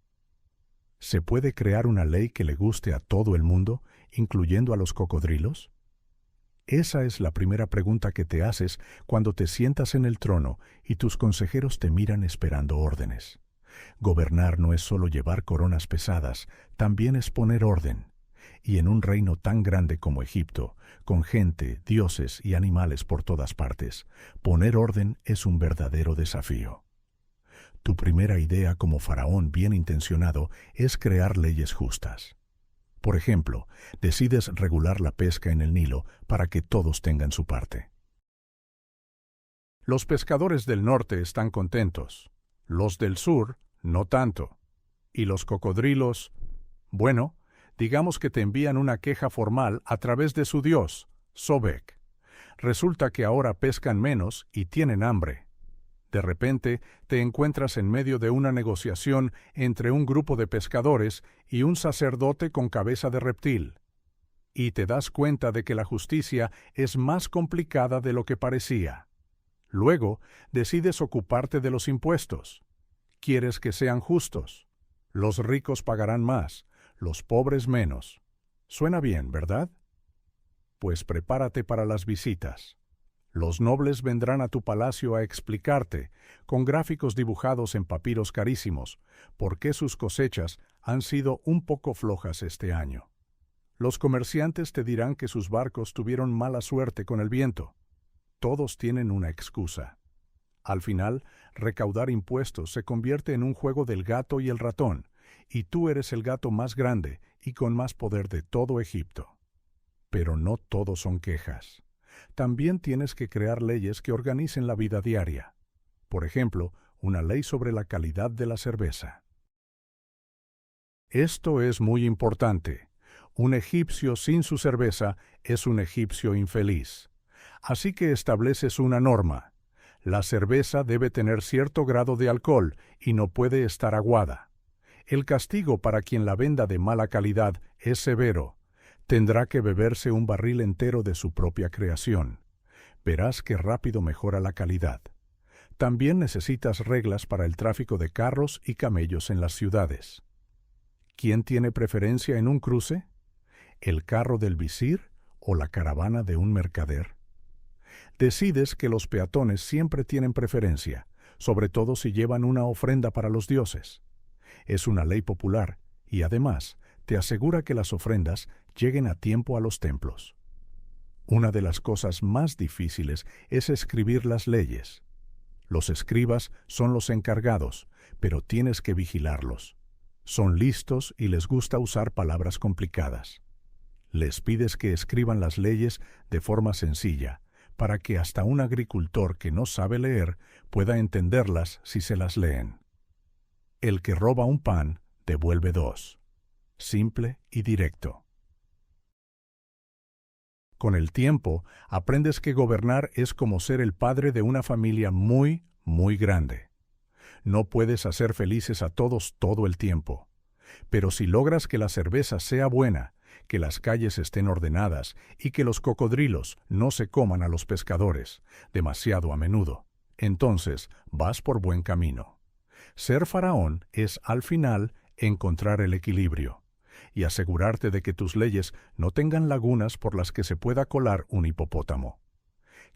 Speaker 1: ¿Se puede crear una ley que le guste a todo el mundo, incluyendo a los cocodrilos? Esa es la primera pregunta que te haces cuando te sientas en el trono y tus consejeros te miran esperando órdenes. Gobernar no es solo llevar coronas pesadas, también es poner orden. Y en un reino tan grande como Egipto, con gente, dioses y animales por todas partes, poner orden es un verdadero desafío. Tu primera idea como faraón bien intencionado es crear leyes justas. Por ejemplo, decides regular la pesca en el Nilo para que todos tengan su parte. Los pescadores del norte están contentos, los del sur no tanto. Y los cocodrilos, bueno, digamos que te envían una queja formal a través de su dios, Sobek. Resulta que ahora pescan menos y tienen hambre. De repente te encuentras en medio de una negociación entre un grupo de pescadores y un sacerdote con cabeza de reptil. Y te das cuenta de que la justicia es más complicada de lo que parecía. Luego decides ocuparte de los impuestos. Quieres que sean justos. Los ricos pagarán más, los pobres menos. Suena bien, ¿verdad? Pues prepárate para las visitas. Los nobles vendrán a tu palacio a explicarte, con gráficos dibujados en papiros carísimos, por qué sus cosechas han sido un poco flojas este año. Los comerciantes te dirán que sus barcos tuvieron mala suerte con el viento. Todos tienen una excusa. Al final, recaudar impuestos se convierte en un juego del gato y el ratón, y tú eres el gato más grande y con más poder de todo Egipto. Pero no todo son quejas. También tienes que crear leyes que organicen la vida diaria. Por ejemplo, una ley sobre la calidad de la cerveza. Esto es muy importante. Un egipcio sin su cerveza es un egipcio infeliz. Así que estableces una norma. La cerveza debe tener cierto grado de alcohol y no puede estar aguada. El castigo para quien la venda de mala calidad es severo. Tendrá que beberse un barril entero de su propia creación. Verás que rápido mejora la calidad. También necesitas reglas para el tráfico de carros y camellos en las ciudades. ¿Quién tiene preferencia en un cruce? ¿El carro del visir o la caravana de un mercader? Decides que los peatones siempre tienen preferencia, sobre todo si llevan una ofrenda para los dioses. Es una ley popular y además te asegura que las ofrendas lleguen a tiempo a los templos. Una de las cosas más difíciles es escribir las leyes. Los escribas son los encargados, pero tienes que vigilarlos. Son listos y les gusta usar palabras complicadas. Les pides que escriban las leyes de forma sencilla, para que hasta un agricultor que no sabe leer pueda entenderlas si se las leen. El que roba un pan, devuelve dos. Simple y directo. Con el tiempo, aprendes que gobernar es como ser el padre de una familia muy, muy grande. No puedes hacer felices a todos todo el tiempo. Pero si logras que la cerveza sea buena, que las calles estén ordenadas y que los cocodrilos no se coman a los pescadores demasiado a menudo, entonces vas por buen camino. Ser faraón es, al final, encontrar el equilibrio y asegurarte de que tus leyes no tengan lagunas por las que se pueda colar un hipopótamo.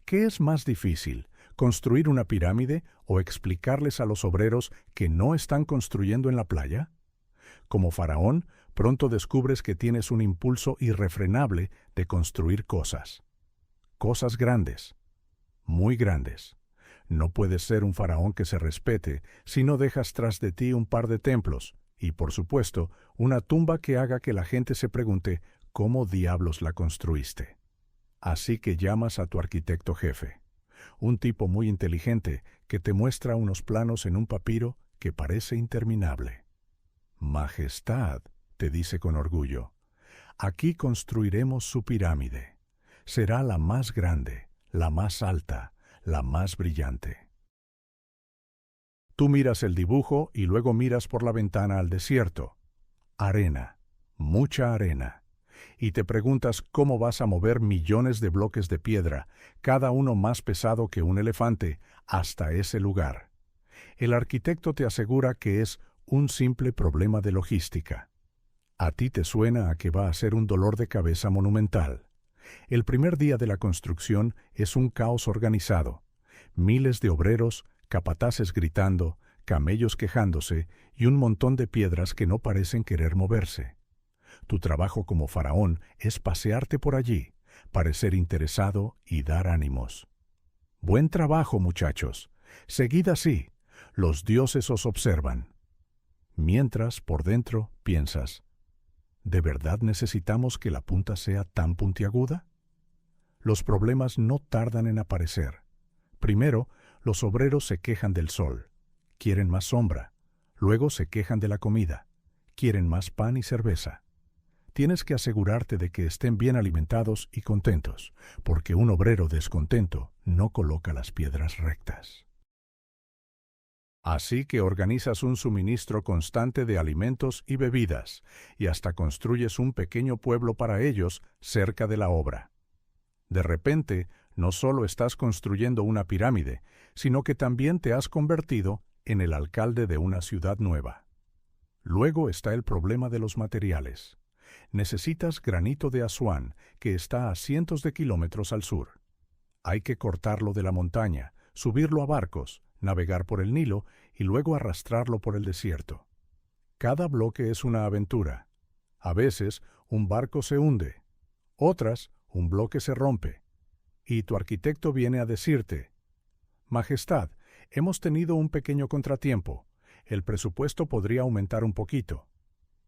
Speaker 1: ¿Qué es más difícil, construir una pirámide o explicarles a los obreros que no están construyendo en la playa? Como faraón, pronto descubres que tienes un impulso irrefrenable de construir cosas. Cosas grandes, muy grandes. No puedes ser un faraón que se respete si no dejas tras de ti un par de templos y, por supuesto, una tumba que haga que la gente se pregunte ¿cómo diablos la construiste? Así que llamas a tu arquitecto jefe, un tipo muy inteligente que te muestra unos planos en un papiro que parece interminable. Majestad, te dice con orgullo, aquí construiremos su pirámide. Será la más grande, la más alta, la más brillante. Tú miras el dibujo y luego miras por la ventana al desierto. Arena, mucha arena. Y te preguntas cómo vas a mover millones de bloques de piedra, cada uno más pesado que un elefante, hasta ese lugar. El arquitecto te asegura que es un simple problema de logística. A ti te suena a que va a ser un dolor de cabeza monumental. El primer día de la construcción es un caos organizado. Miles de obreros, capataces gritando, camellos quejándose y un montón de piedras que no parecen querer moverse. Tu trabajo como faraón es pasearte por allí, parecer interesado y dar ánimos. Buen trabajo, muchachos. Seguid así. Los dioses os observan. Mientras, por dentro, piensas, ¿de verdad necesitamos que la punta sea tan puntiaguda? Los problemas no tardan en aparecer. Primero, los obreros se quejan del sol. Quieren más sombra. Luego se quejan de la comida. Quieren más pan y cerveza. Tienes que asegurarte de que estén bien alimentados y contentos, porque un obrero descontento no coloca las piedras rectas. Así que organizas un suministro constante de alimentos y bebidas, y hasta construyes un pequeño pueblo para ellos cerca de la obra. De repente, no solo estás construyendo una pirámide, sino que también te has convertido en el alcalde de una ciudad nueva. Luego está el problema de los materiales. Necesitas granito de Asuán, que está a cientos de kilómetros al sur. Hay que cortarlo de la montaña, subirlo a barcos, navegar por el Nilo y luego arrastrarlo por el desierto. Cada bloque es una aventura. A veces, un barco se hunde. Otras, un bloque se rompe. Y tu arquitecto viene a decirte, «Majestad, hemos tenido un pequeño contratiempo. El presupuesto podría aumentar un poquito».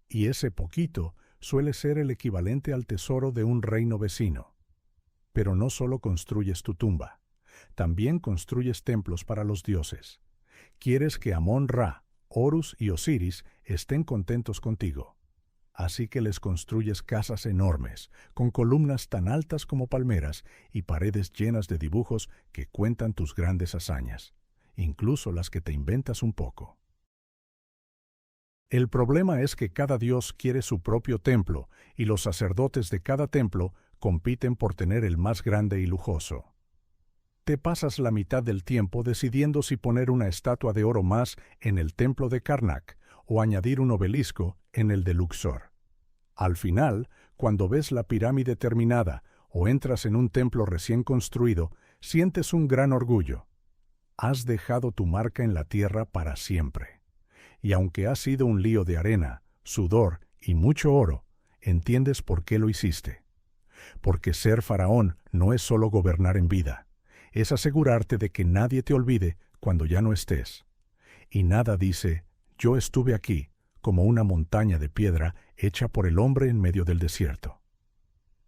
Speaker 1: Y ese poquito suele ser el equivalente al tesoro de un reino vecino. Pero no solo construyes tu tumba. También construyes templos para los dioses. Quieres que Amón-Ra, Horus y Osiris estén contentos contigo. Así que les construyes casas enormes, con columnas tan altas como palmeras y paredes llenas de dibujos que cuentan tus grandes hazañas, incluso las que te inventas un poco. El problema es que cada dios quiere su propio templo y los sacerdotes de cada templo compiten por tener el más grande y lujoso. Te pasas la mitad del tiempo decidiendo si poner una estatua de oro más en el templo de Karnak o añadir un obelisco en el de Luxor. Al final, cuando ves la pirámide terminada o entras en un templo recién construido, sientes un gran orgullo. Has dejado tu marca en la tierra para siempre. Y aunque ha sido un lío de arena, sudor y mucho oro, entiendes por qué lo hiciste. Porque ser faraón no es solo gobernar en vida. Es asegurarte de que nadie te olvide cuando ya no estés. Y nada dice, yo estuve aquí, como una montaña de piedra hecha por el hombre en medio del desierto.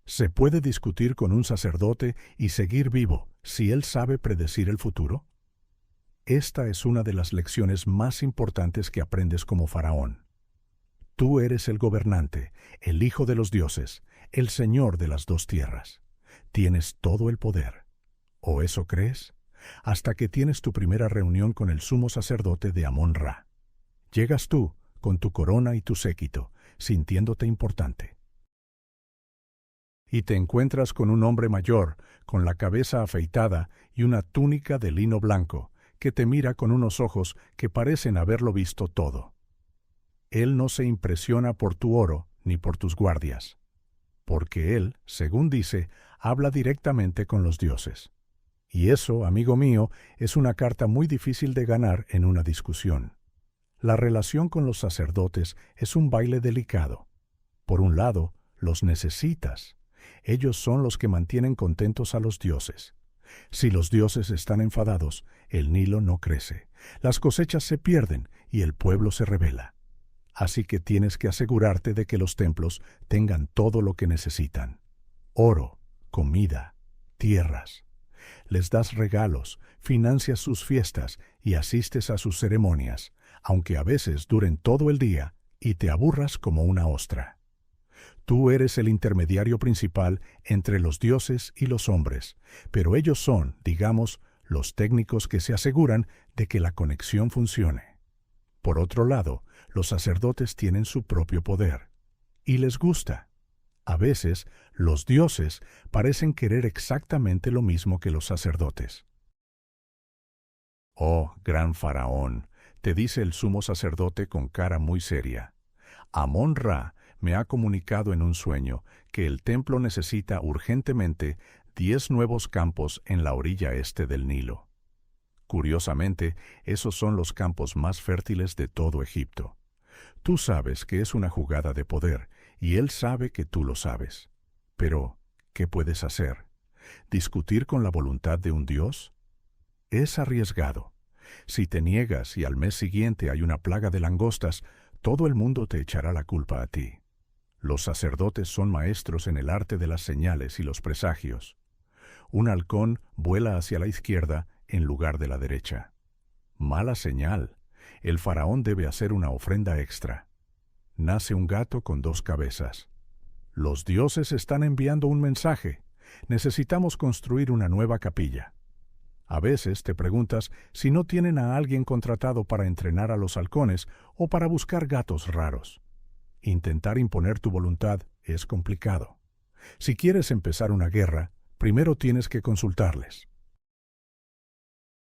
Speaker 1: ¿Se puede discutir con un sacerdote y seguir vivo si él sabe predecir el futuro? Esta es una de las lecciones más importantes que aprendes como faraón. Tú eres el gobernante, el hijo de los dioses, el señor de las dos tierras. Tienes todo el poder. ¿O eso crees? Hasta que tienes tu primera reunión con el sumo sacerdote de Amón-Ra. Llegas tú, con tu corona y tu séquito, sintiéndote importante. Y te encuentras con un hombre mayor, con la cabeza afeitada y una túnica de lino blanco, que te mira con unos ojos que parecen haberlo visto todo. Él no se impresiona por tu oro ni por tus guardias, porque él, según dice, habla directamente con los dioses. Y eso, amigo mío, es una carta muy difícil de ganar en una discusión. La relación con los sacerdotes es un baile delicado. Por un lado, los necesitas. Ellos son los que mantienen contentos a los dioses. Si los dioses están enfadados, el Nilo no crece, las cosechas se pierden y el pueblo se rebela. Así que tienes que asegurarte de que los templos tengan todo lo que necesitan: oro, comida, tierras. Les das regalos, financias sus fiestas y asistes a sus ceremonias, aunque a veces duren todo el día y te aburras como una ostra. Tú eres el intermediario principal entre los dioses y los hombres, pero ellos son, digamos, los técnicos que se aseguran de que la conexión funcione. Por otro lado, los sacerdotes tienen su propio poder. Y les gusta. A veces, los dioses parecen querer exactamente lo mismo que los sacerdotes. Oh, gran faraón, te dice el sumo sacerdote con cara muy seria. Amón-Ra me ha comunicado en un sueño que el templo necesita urgentemente 10 nuevos campos en la orilla este del Nilo. Curiosamente, esos son los campos más fértiles de todo Egipto. Tú sabes que es una jugada de poder, y él sabe que tú lo sabes. Pero, ¿qué puedes hacer? ¿Discutir con la voluntad de un Dios? Es arriesgado. Si te niegas y al mes siguiente hay una plaga de langostas, todo el mundo te echará la culpa a ti. Los sacerdotes son maestros en el arte de las señales y los presagios. Un halcón vuela hacia la izquierda en lugar de la derecha. Mala señal. El faraón debe hacer una ofrenda extra. Nace un gato con 2 cabezas. Los dioses están enviando un mensaje. Necesitamos construir una nueva capilla. A veces te preguntas si no tienen a alguien contratado para entrenar a los halcones o para buscar gatos raros. Intentar imponer tu voluntad es complicado. Si quieres empezar una guerra, primero tienes que consultarles.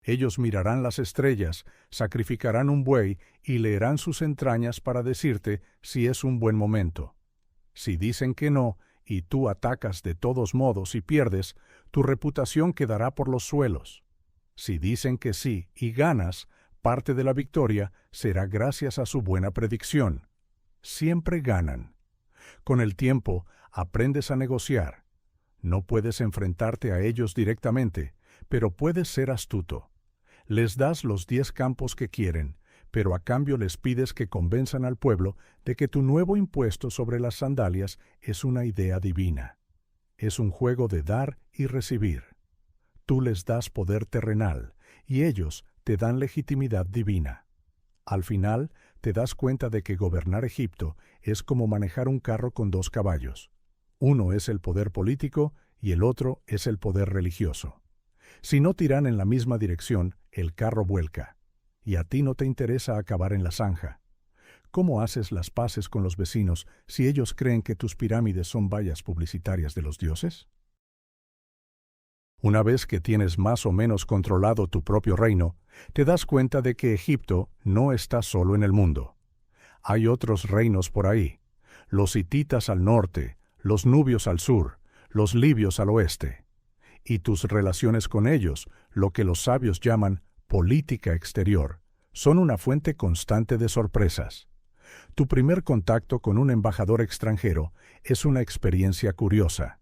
Speaker 1: Ellos mirarán las estrellas, sacrificarán un buey y leerán sus entrañas para decirte si es un buen momento. Si dicen que no, y tú atacas de todos modos y pierdes, tu reputación quedará por los suelos. Si dicen que sí y ganas, parte de la victoria será gracias a su buena predicción. Siempre ganan. Con el tiempo, aprendes a negociar. No puedes enfrentarte a ellos directamente, pero puedes ser astuto. Les das los 10 campos que quieren, pero a cambio les pides que convenzan al pueblo de que tu nuevo impuesto sobre las sandalias es una idea divina. Es un juego de dar y recibir. Tú les das poder terrenal, y ellos te dan legitimidad divina. Al final, te das cuenta de que gobernar Egipto es como manejar un carro con 2 caballos. Uno es el poder político y el otro es el poder religioso. Si no tiran en la misma dirección, el carro vuelca, y a ti no te interesa acabar en la zanja. ¿Cómo haces las paces con los vecinos si ellos creen que tus pirámides son vallas publicitarias de los dioses? Una vez que tienes más o menos controlado tu propio reino, te das cuenta de que Egipto no está solo en el mundo. Hay otros reinos por ahí, los hititas al norte, los nubios al sur, los libios al oeste. Y tus relaciones con ellos, lo que los sabios llaman política exterior, son una fuente constante de sorpresas. Tu primer contacto con un embajador extranjero es una experiencia curiosa.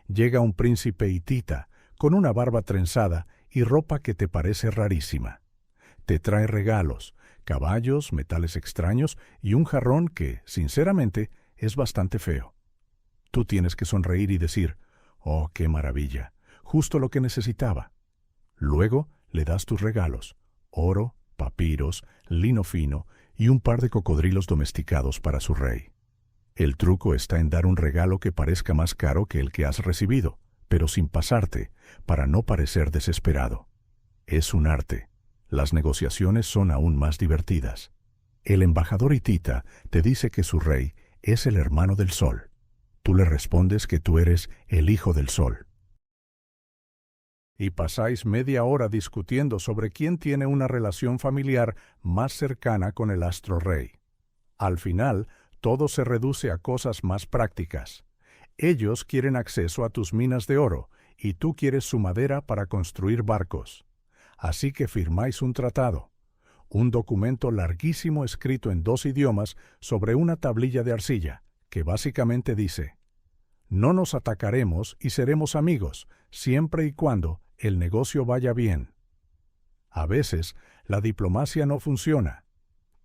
Speaker 1: Llega un príncipe hitita, con una barba trenzada y ropa que te parece rarísima. Te trae regalos, caballos, metales extraños y un jarrón que, sinceramente, es bastante feo. Tú tienes que sonreír y decir, «Oh, qué maravilla, justo lo que necesitaba». Luego le das tus regalos, oro, papiros, lino fino y un par de cocodrilos domesticados para su rey. El truco está en dar un regalo que parezca más caro que el que has recibido, pero sin pasarte, para no parecer desesperado. Es un arte. Las negociaciones son aún más divertidas. El embajador hitita te dice que su rey es el hermano del sol. Tú le respondes que tú eres el hijo del sol. Y pasáis media hora discutiendo sobre quién tiene una relación familiar más cercana con el astro rey. Al final, todo se reduce a cosas más prácticas. Ellos quieren acceso a tus minas de oro, y tú quieres su madera para construir barcos. Así que firmáis un tratado, un documento larguísimo escrito en 2 idiomas sobre una tablilla de arcilla, que básicamente dice: «No nos atacaremos y seremos amigos, siempre y cuando el negocio vaya bien». A veces, la diplomacia no funciona.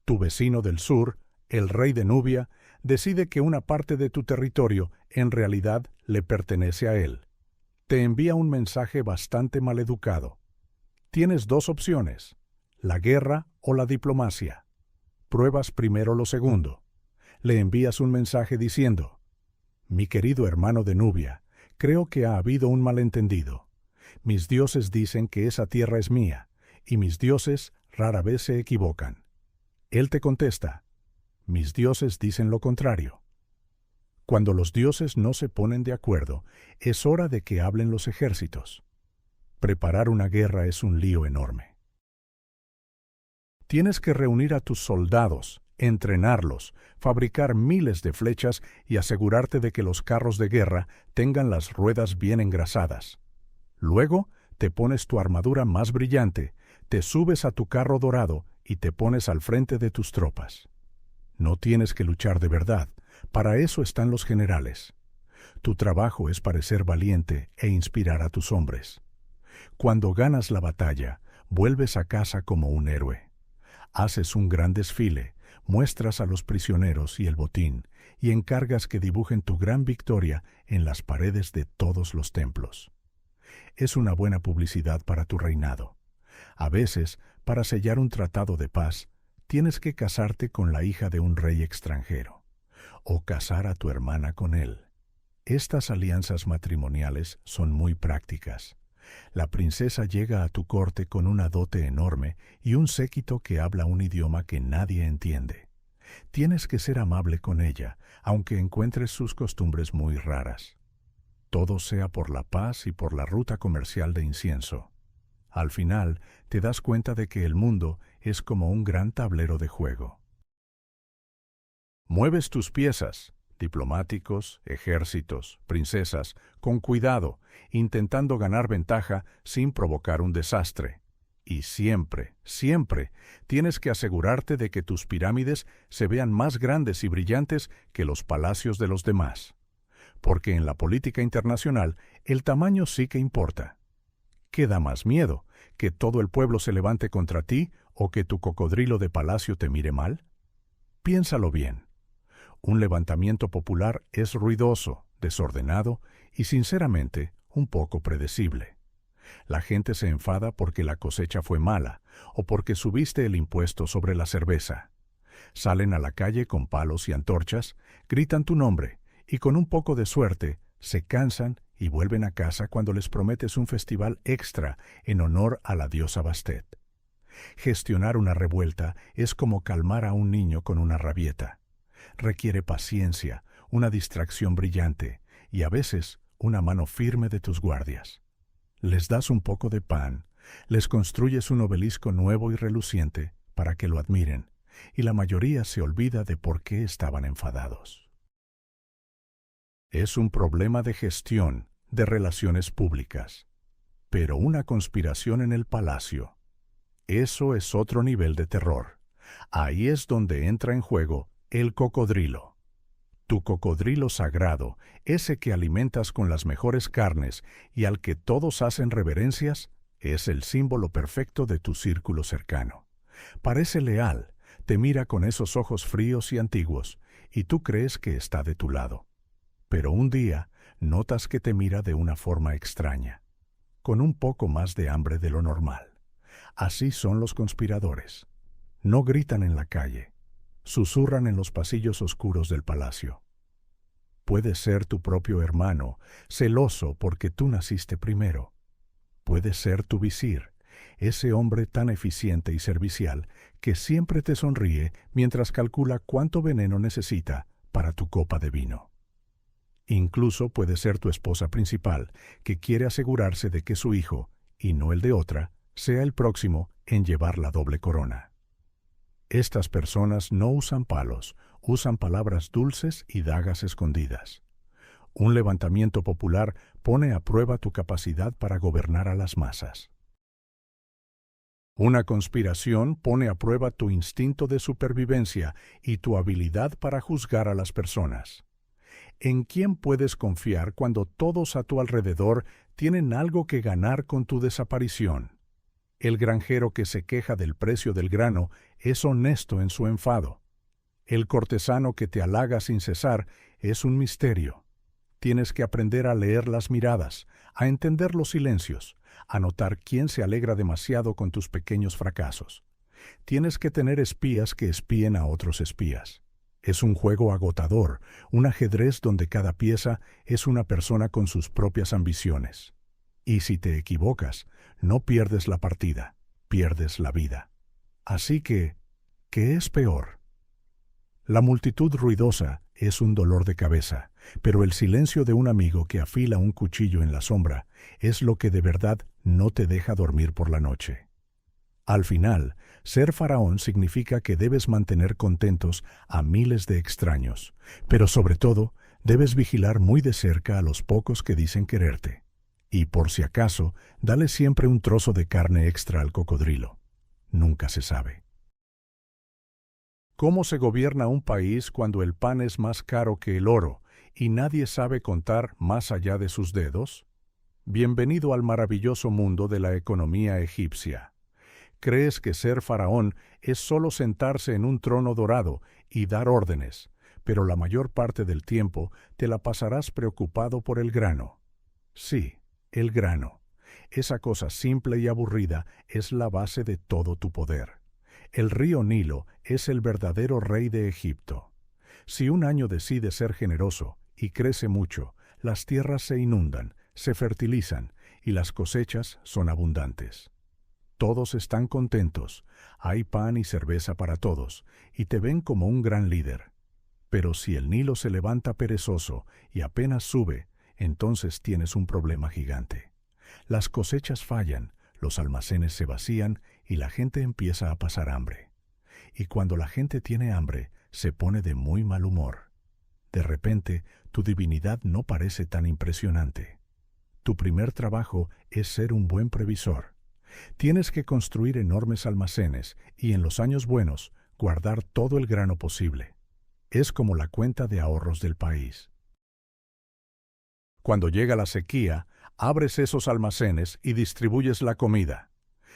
Speaker 1: Tu vecino del sur, el rey de Nubia, decide que una parte de tu territorio en realidad le pertenece a él. Te envía un mensaje bastante maleducado. Tienes 2 opciones, la guerra o la diplomacia. Pruebas primero lo segundo. Le envías un mensaje diciendo: «Mi querido hermano de Nubia, creo que ha habido un malentendido. Mis dioses dicen que esa tierra es mía, y mis dioses rara vez se equivocan». Él te contesta: «Mis dioses dicen lo contrario». Cuando los dioses no se ponen de acuerdo, es hora de que hablen los ejércitos. Preparar una guerra es un lío enorme. Tienes que reunir a tus soldados, entrenarlos, fabricar miles de flechas y asegurarte de que los carros de guerra tengan las ruedas bien engrasadas. Luego, te pones tu armadura más brillante, te subes a tu carro dorado y te pones al frente de tus tropas. No tienes que luchar de verdad, para eso están los generales. Tu trabajo es parecer valiente e inspirar a tus hombres. Cuando ganas la batalla, vuelves a casa como un héroe. Haces un gran desfile, muestras a los prisioneros y el botín, y encargas que dibujen tu gran victoria en las paredes de todos los templos. Es una buena publicidad para tu reinado. A veces, para sellar un tratado de paz, tienes que casarte con la hija de un rey extranjero, o casar a tu hermana con él. Estas alianzas matrimoniales son muy prácticas. La princesa llega a tu corte con una dote enorme y un séquito que habla un idioma que nadie entiende. Tienes que ser amable con ella, aunque encuentres sus costumbres muy raras. Todo sea por la paz y por la ruta comercial de incienso. Al final, te das cuenta de que el mundo es como un gran tablero de juego. Mueves tus piezas, diplomáticos, ejércitos, princesas, con cuidado, intentando ganar ventaja sin provocar un desastre. Y siempre, siempre, tienes que asegurarte de que tus pirámides se vean más grandes y brillantes que los palacios de los demás. Porque en la política internacional el tamaño sí que importa. ¿Qué da más miedo? ¿Que todo el pueblo se levante contra ti o que tu cocodrilo de palacio te mire mal? Piénsalo bien. Un levantamiento popular es ruidoso, desordenado y, sinceramente, un poco predecible. La gente se enfada porque la cosecha fue mala o porque subiste el impuesto sobre la cerveza. Salen a la calle con palos y antorchas, gritan tu nombre y con un poco de suerte se cansan y vuelven a casa cuando les prometes un festival extra en honor a la diosa Bastet. Gestionar una revuelta es como calmar a un niño con una rabieta. Requiere paciencia, una distracción brillante y a veces una mano firme de tus guardias. Les das un poco de pan, les construyes un obelisco nuevo y reluciente para que lo admiren, y la mayoría se olvida de por qué estaban enfadados. Es un problema de gestión, de relaciones públicas. Pero una conspiración en el palacio, eso es otro nivel de terror. Ahí es donde entra en juego el cocodrilo. Tu cocodrilo sagrado, ese que alimentas con las mejores carnes y al que todos hacen reverencias, es el símbolo perfecto de tu círculo cercano. Parece leal, te mira con esos ojos fríos y antiguos, y tú crees que está de tu lado. Pero un día notas que te mira de una forma extraña, con un poco más de hambre de lo normal. Así son los conspiradores. No gritan en la calle, susurran en los pasillos oscuros del palacio. Puede ser tu propio hermano, celoso porque tú naciste primero. Puede ser tu visir, ese hombre tan eficiente y servicial que siempre te sonríe mientras calcula cuánto veneno necesita para tu copa de vino. Incluso puede ser tu esposa principal, que quiere asegurarse de que su hijo, y no el de otra, sea el próximo en llevar la doble corona. Estas personas no usan palos, usan palabras dulces y dagas escondidas. Un levantamiento popular pone a prueba tu capacidad para gobernar a las masas. Una conspiración pone a prueba tu instinto de supervivencia y tu habilidad para juzgar a las personas. ¿En quién puedes confiar cuando todos a tu alrededor tienen algo que ganar con tu desaparición? El granjero que se queja del precio del grano es honesto en su enfado. El cortesano que te halaga sin cesar es un misterio. Tienes que aprender a leer las miradas, a entender los silencios, a notar quién se alegra demasiado con tus pequeños fracasos. Tienes que tener espías que espíen a otros espías. Es un juego agotador, un ajedrez donde cada pieza es una persona con sus propias ambiciones. Y si te equivocas, no pierdes la partida, pierdes la vida. Así que, ¿qué es peor? La multitud ruidosa es un dolor de cabeza, pero el silencio de un amigo que afila un cuchillo en la sombra es lo que de verdad no te deja dormir por la noche. Al final, ser faraón significa que debes mantener contentos a miles de extraños, pero sobre todo, debes vigilar muy de cerca a los pocos que dicen quererte. Y por si acaso, dale siempre un trozo de carne extra al cocodrilo. Nunca se sabe. ¿Cómo se gobierna un país cuando el pan es más caro que el oro y nadie sabe contar más allá de sus dedos? Bienvenido al maravilloso mundo de la economía egipcia. Crees que ser faraón es solo sentarse en un trono dorado y dar órdenes, pero la mayor parte del tiempo te la pasarás preocupado por el grano. Sí, el grano. Esa cosa simple y aburrida es la base de todo tu poder. El río Nilo es el verdadero rey de Egipto. Si un año decide ser generoso y crece mucho, las tierras se inundan, se fertilizan y las cosechas son abundantes. Todos están contentos, hay pan y cerveza para todos, y te ven como un gran líder. Pero si el Nilo se levanta perezoso y apenas sube, entonces tienes un problema gigante. Las cosechas fallan, los almacenes se vacían y la gente empieza a pasar hambre. Y cuando la gente tiene hambre, se pone de muy mal humor. De repente, tu divinidad no parece tan impresionante. Tu primer trabajo es ser un buen previsor. Tienes que construir enormes almacenes y en los años buenos guardar todo el grano posible. Es como la cuenta de ahorros del país. Cuando llega la sequía, abres esos almacenes y distribuyes la comida.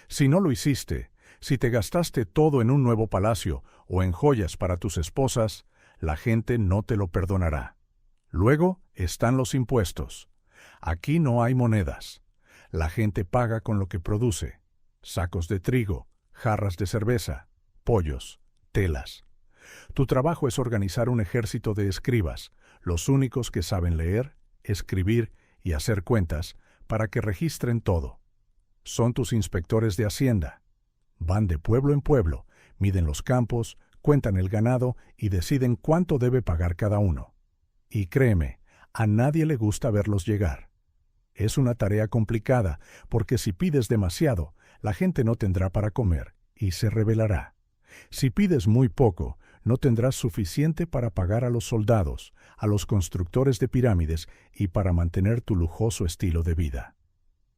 Speaker 1: Si no lo hiciste, si te gastaste todo en un nuevo palacio o en joyas para tus esposas, la gente no te lo perdonará. Luego están los impuestos. Aquí no hay monedas. La gente paga con lo que produce: sacos de trigo, jarras de cerveza, pollos, telas. Tu trabajo es organizar un ejército de escribas, los únicos que saben leer, escribir y hacer cuentas, para que registren todo. Son tus inspectores de Hacienda. Van de pueblo en pueblo, miden los campos, cuentan el ganado y deciden cuánto debe pagar cada uno. Y créeme, a nadie le gusta verlos llegar. Es una tarea complicada, porque si pides demasiado, la gente no tendrá para comer y se rebelará. Si pides muy poco, no tendrás suficiente para pagar a los soldados, a los constructores de pirámides y para mantener tu lujoso estilo de vida.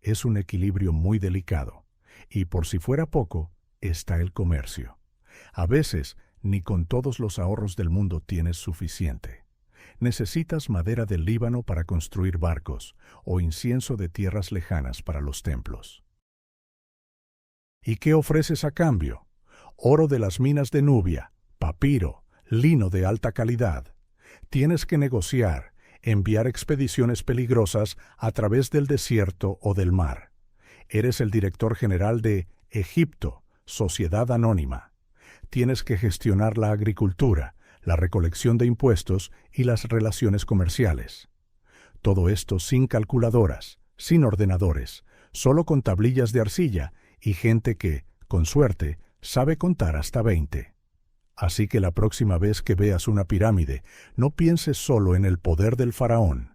Speaker 1: Es un equilibrio muy delicado, y por si fuera poco, está el comercio. A veces, ni con todos los ahorros del mundo tienes suficiente. Necesitas madera del Líbano para construir barcos o incienso de tierras lejanas para los templos. ¿Y qué ofreces a cambio? Oro de las minas de Nubia, papiro, lino de alta calidad. Tienes que negociar, enviar expediciones peligrosas a través del desierto o del mar. Eres el director general de Egipto, Sociedad Anónima. Tienes que gestionar la agricultura, la recolección de impuestos y las relaciones comerciales. Todo esto sin calculadoras, sin ordenadores, solo con tablillas de arcilla y gente que, con suerte, sabe contar hasta 20. Así que la próxima vez que veas una pirámide, no pienses solo en el poder del faraón.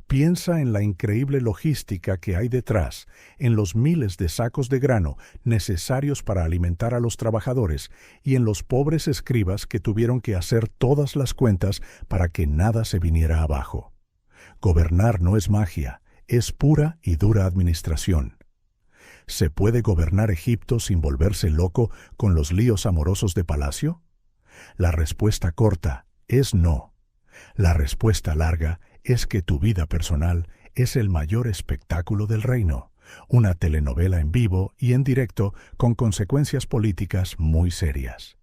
Speaker 1: Piensa en la increíble logística que hay detrás, en los miles de sacos de grano necesarios para alimentar a los trabajadores y en los pobres escribas que tuvieron que hacer todas las cuentas para que nada se viniera abajo. Gobernar no es magia, es pura y dura administración. ¿Se puede gobernar Egipto sin volverse loco con los líos amorosos de palacio? La respuesta corta es no. La respuesta larga es que tu vida personal es el mayor espectáculo del reino, una telenovela en vivo y en directo con consecuencias políticas muy serias.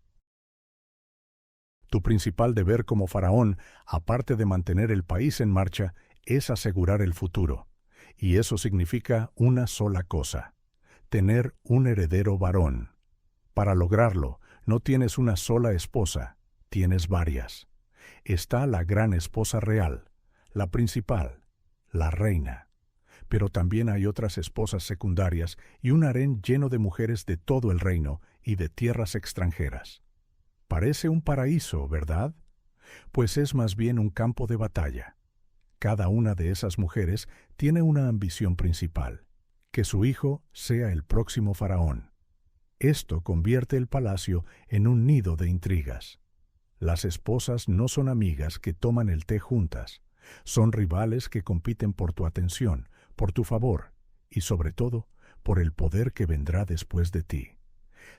Speaker 1: Tu principal deber como faraón, aparte de mantener el país en marcha, es asegurar el futuro. Y eso significa una sola cosa: tener un heredero varón. Para lograrlo, no tienes una sola esposa, tienes varias. Está la gran esposa real, la principal, la reina. Pero también hay otras esposas secundarias y un harén lleno de mujeres de todo el reino y de tierras extranjeras. Parece un paraíso, ¿verdad? Pues es más bien un campo de batalla. Cada una de esas mujeres tiene una ambición principal: que su hijo sea el próximo faraón. Esto convierte el palacio en un nido de intrigas. Las esposas no son amigas que toman el té juntas, son rivales que compiten por tu atención, por tu favor y, sobre todo, por el poder que vendrá después de ti.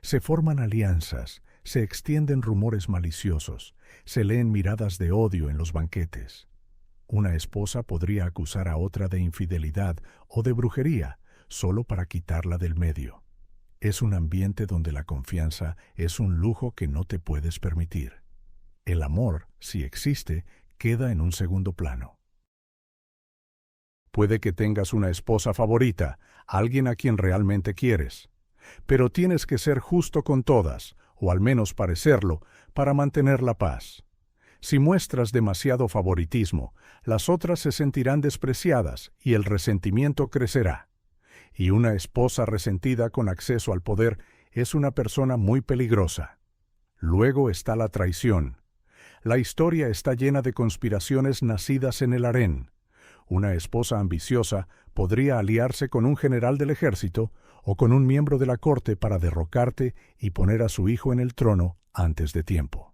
Speaker 1: Se forman alianzas, se extienden rumores maliciosos, se leen miradas de odio en los banquetes. Una esposa podría acusar a otra de infidelidad o de brujería solo para quitarla del medio. Es un ambiente donde la confianza es un lujo que no te puedes permitir. El amor, si existe, queda en un segundo plano. Puede que tengas una esposa favorita, alguien a quien realmente quieres, pero tienes que ser justo con todas, o al menos parecerlo, para mantener la paz. Si muestras demasiado favoritismo, las otras se sentirán despreciadas y el resentimiento crecerá. Y una esposa resentida con acceso al poder es una persona muy peligrosa. Luego está la traición. La historia está llena de conspiraciones nacidas en el harén. Una esposa ambiciosa podría aliarse con un general del ejército o con un miembro de la corte para derrocarte y poner a su hijo en el trono antes de tiempo.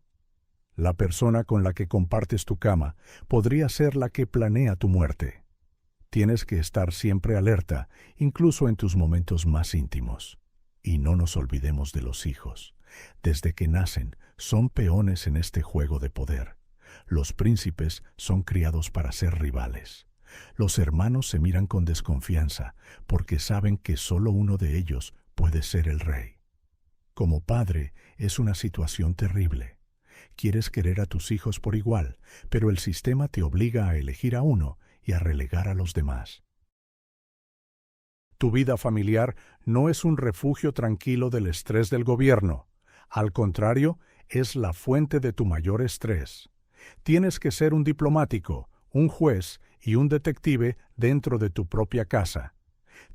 Speaker 1: La persona con la que compartes tu cama podría ser la que planea tu muerte. Tienes que estar siempre alerta, incluso en tus momentos más íntimos. Y no nos olvidemos de los hijos. Desde que nacen, son peones en este juego de poder. Los príncipes son criados para ser rivales. Los hermanos se miran con desconfianza porque saben que solo uno de ellos puede ser el rey. Como padre, es una situación terrible. Quieres querer a tus hijos por igual, pero el sistema te obliga a elegir a uno y a relegar a los demás. Tu vida familiar no es un refugio tranquilo del estrés del gobierno. Al contrario, es la fuente de tu mayor estrés. Tienes que ser un diplomático, un juez y un detective dentro de tu propia casa.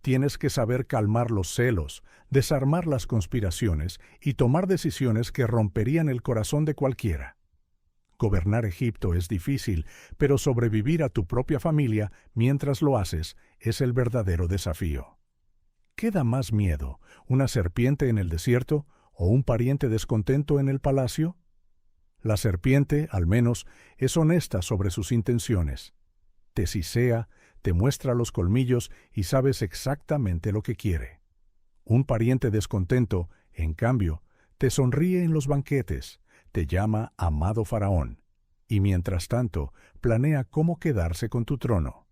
Speaker 1: Tienes que saber calmar los celos, desarmar las conspiraciones y tomar decisiones que romperían el corazón de cualquiera. Gobernar Egipto es difícil, pero sobrevivir a tu propia familia mientras lo haces es el verdadero desafío. ¿Qué da más miedo, una serpiente en el desierto o un pariente descontento en el palacio? La serpiente, al menos, es honesta sobre sus intenciones. Te sisea, te muestra los colmillos y sabes exactamente lo que quiere. Un pariente descontento, en cambio, te sonríe en los banquetes, te llama amado faraón, y mientras tanto planea cómo quedarse con tu trono.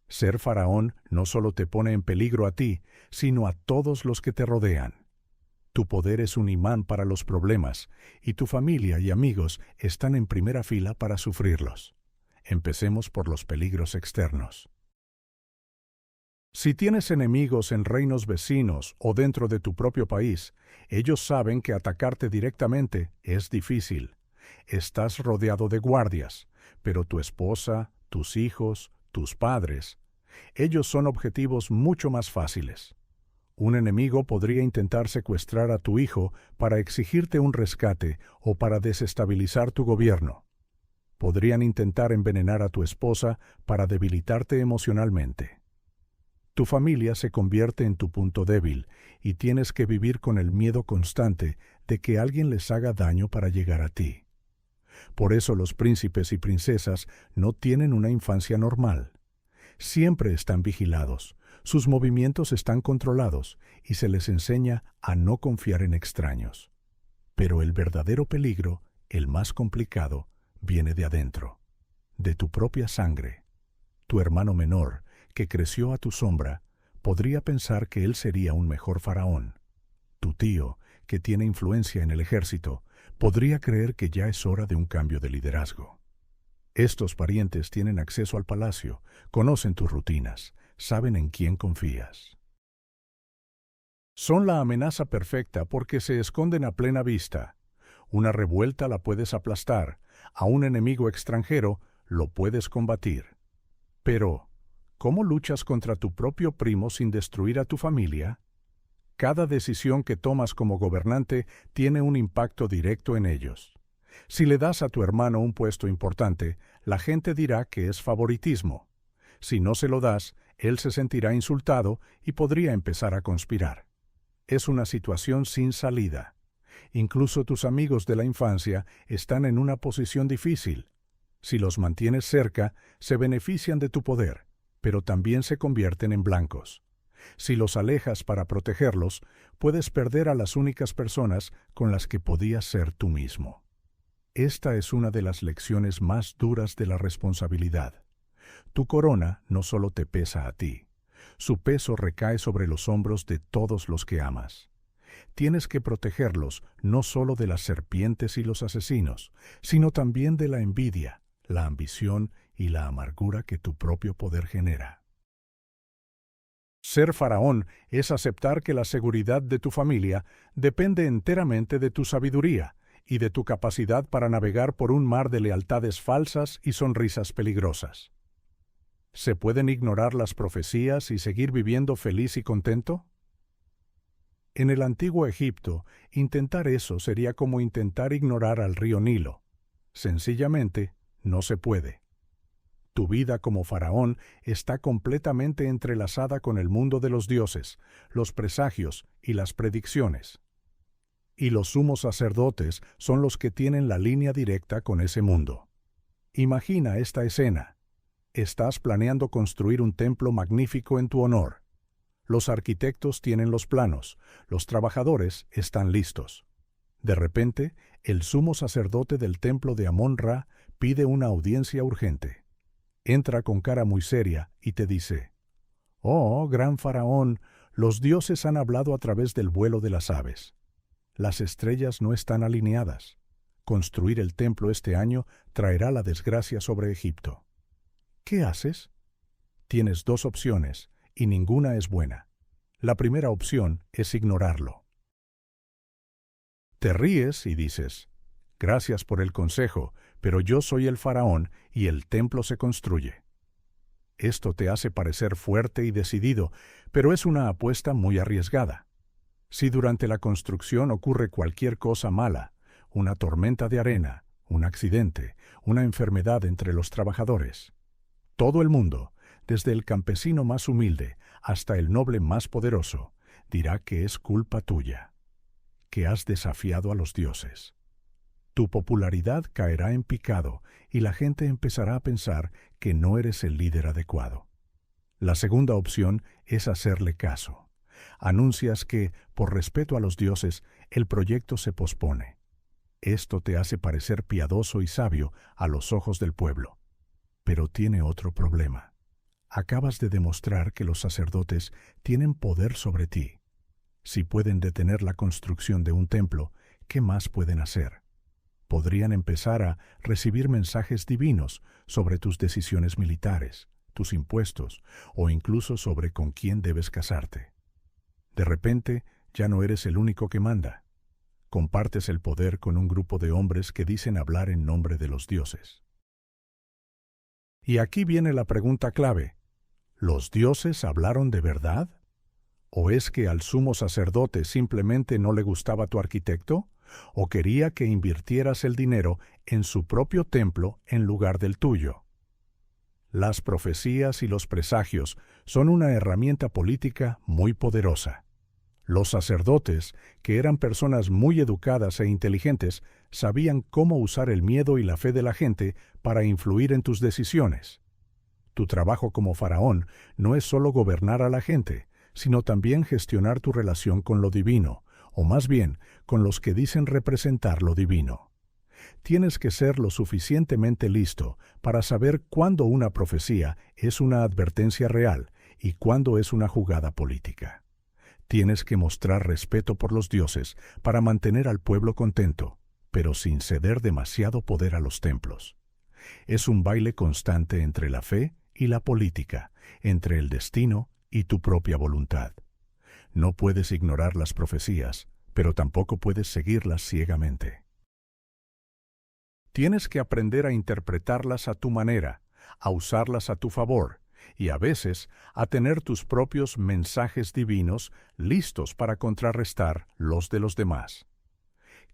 Speaker 1: Ser faraón no solo te pone en peligro a ti, sino a todos los que te rodean. Tu poder es un imán para los problemas, y tu familia y amigos están en primera fila para sufrirlos. Empecemos por los peligros externos. Si tienes enemigos en reinos vecinos o dentro de tu propio país, ellos saben que atacarte directamente es difícil. Estás rodeado de guardias, pero tu esposa, tus hijos, tus padres, ellos son objetivos mucho más fáciles. Un enemigo podría intentar secuestrar a tu hijo para exigirte un rescate o para desestabilizar tu gobierno. Podrían intentar envenenar a tu esposa para debilitarte emocionalmente. Tu familia se convierte en tu punto débil y tienes que vivir con el miedo constante de que alguien les haga daño para llegar a ti. Por eso los príncipes y princesas no tienen una infancia normal. Siempre están vigilados, sus movimientos están controlados y se les enseña a no confiar en extraños. Pero el verdadero peligro, el más complicado, viene de adentro, de tu propia sangre. Tu hermano menor, que creció a tu sombra, podría pensar que él sería un mejor faraón. Tu tío, que tiene influencia en el ejército, podría creer que ya es hora de un cambio de liderazgo. Estos parientes tienen acceso al palacio, conocen tus rutinas, saben en quién confías. Son la amenaza perfecta porque se esconden a plena vista. Una revuelta la puedes aplastar, a un enemigo extranjero lo puedes combatir. Pero, ¿cómo luchas contra tu propio primo sin destruir a tu familia? Cada decisión que tomas como gobernante tiene un impacto directo en ellos. Si le das a tu hermano un puesto importante, la gente dirá que es favoritismo. Si no se lo das, él se sentirá insultado y podría empezar a conspirar. Es una situación sin salida. Incluso tus amigos de la infancia están en una posición difícil. Si los mantienes cerca, se benefician de tu poder, pero también se convierten en blancos. Si los alejas para protegerlos, puedes perder a las únicas personas con las que podías ser tú mismo. Esta es una de las lecciones más duras de la responsabilidad. Tu corona no solo te pesa a ti, su peso recae sobre los hombros de todos los que amas. Tienes que protegerlos no solo de las serpientes y los asesinos, sino también de la envidia, la ambición y la amargura que tu propio poder genera. Ser faraón es aceptar que la seguridad de tu familia depende enteramente de tu sabiduría y de tu capacidad para navegar por un mar de lealtades falsas y sonrisas peligrosas. ¿Se pueden ignorar las profecías y seguir viviendo feliz y contento? En el antiguo Egipto, intentar eso sería como intentar ignorar al río Nilo. Sencillamente, no se puede. Tu vida como faraón está completamente entrelazada con el mundo de los dioses, los presagios y las predicciones. Y los sumos sacerdotes son los que tienen la línea directa con ese mundo. Imagina esta escena. Estás planeando construir un templo magnífico en tu honor. Los arquitectos tienen los planos, los trabajadores están listos. De repente, el sumo sacerdote del templo de Amón-Ra pide una audiencia urgente. Entra con cara muy seria y te dice: «Oh, gran faraón, los dioses han hablado a través del vuelo de las aves. Las estrellas no están alineadas. Construir el templo este año traerá la desgracia sobre Egipto. ¿Qué haces? Tienes dos opciones, y ninguna es buena. La primera opción es ignorarlo. Te ríes y dices: «Gracias por el consejo, pero yo soy el faraón y el templo se construye». Esto te hace parecer fuerte y decidido, pero es una apuesta muy arriesgada. Si durante la construcción ocurre cualquier cosa mala, una tormenta de arena, un accidente, una enfermedad entre los trabajadores, todo el mundo, desde el campesino más humilde hasta el noble más poderoso, dirá que es culpa tuya, que has desafiado a los dioses. Tu popularidad caerá en picado y la gente empezará a pensar que no eres el líder adecuado. La segunda opción es hacerle caso. Anuncias que, por respeto a los dioses, el proyecto se pospone. Esto te hace parecer piadoso y sabio a los ojos del pueblo. Pero tiene otro problema. Acabas de demostrar que los sacerdotes tienen poder sobre ti. Si pueden detener la construcción de un templo, ¿qué más pueden hacer? Podrían empezar a recibir mensajes divinos sobre tus decisiones militares, tus impuestos o incluso sobre con quién debes casarte. De repente, ya no eres el único que manda. Compartes el poder con un grupo de hombres que dicen hablar en nombre de los dioses. Y aquí viene la pregunta clave. ¿Los dioses hablaron de verdad? ¿O es que al sumo sacerdote simplemente no le gustaba tu arquitecto? ¿O quería que invirtieras el dinero en su propio templo en lugar del tuyo? Las profecías y los presagios son una herramienta política muy poderosa. Los sacerdotes, que eran personas muy educadas e inteligentes, sabían cómo usar el miedo y la fe de la gente para influir en tus decisiones. Tu trabajo como faraón no es solo gobernar a la gente, sino también gestionar tu relación con lo divino, o más bien, con los que dicen representar lo divino. Tienes que ser lo suficientemente listo para saber cuándo una profecía es una advertencia real y cuándo es una jugada política. Tienes que mostrar respeto por los dioses para mantener al pueblo contento, pero sin ceder demasiado poder a los templos. Es un baile constante entre la fe y la política, entre el destino y tu propia voluntad. No puedes ignorar las profecías, pero tampoco puedes seguirlas ciegamente. Tienes que aprender a interpretarlas a tu manera, a usarlas a tu favor, y a veces a tener tus propios mensajes divinos listos para contrarrestar los de los demás.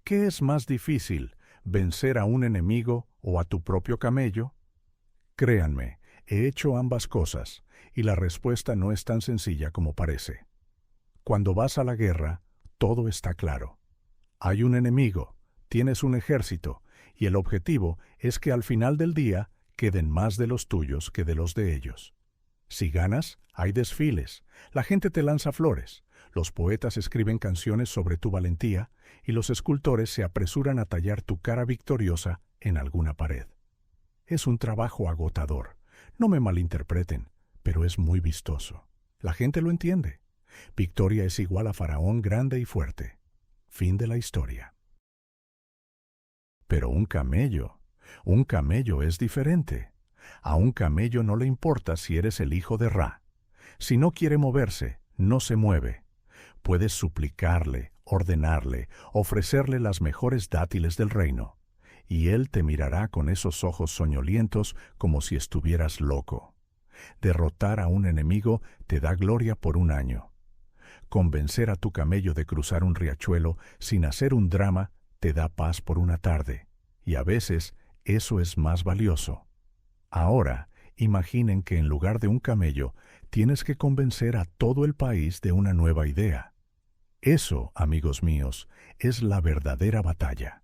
Speaker 1: ¿Qué es más difícil, vencer a un enemigo o a tu propio camello? Créanme, He hecho ambas cosas, y la respuesta no es tan sencilla como parece. Cuando vas a la guerra, todo está claro. Hay un enemigo, tienes un ejército, y el objetivo es que al final del día queden más de los tuyos que de los de ellos. Si ganas, hay desfiles, la gente te lanza flores, los poetas escriben canciones sobre tu valentía y los escultores se apresuran a tallar tu cara victoriosa en alguna pared. Es un trabajo agotador, no me malinterpreten, pero es muy vistoso. La gente lo entiende. Victoria es igual a faraón grande y fuerte. Fin de la historia. Pero un camello es diferente. A un camello no le importa si eres el hijo de Ra. Si no quiere moverse, no se mueve. Puedes suplicarle, ordenarle, ofrecerle las mejores dátiles del reino, y él te mirará con esos ojos soñolientos como si estuvieras loco. Derrotar a un enemigo te da gloria por un año. Convencer a tu camello de cruzar un riachuelo sin hacer un drama te da paz por una tarde, y a veces eso es más valioso. Ahora, imaginen que en lugar de un camello, tienes que convencer a todo el país de una nueva idea. Eso, amigos míos, es la verdadera batalla.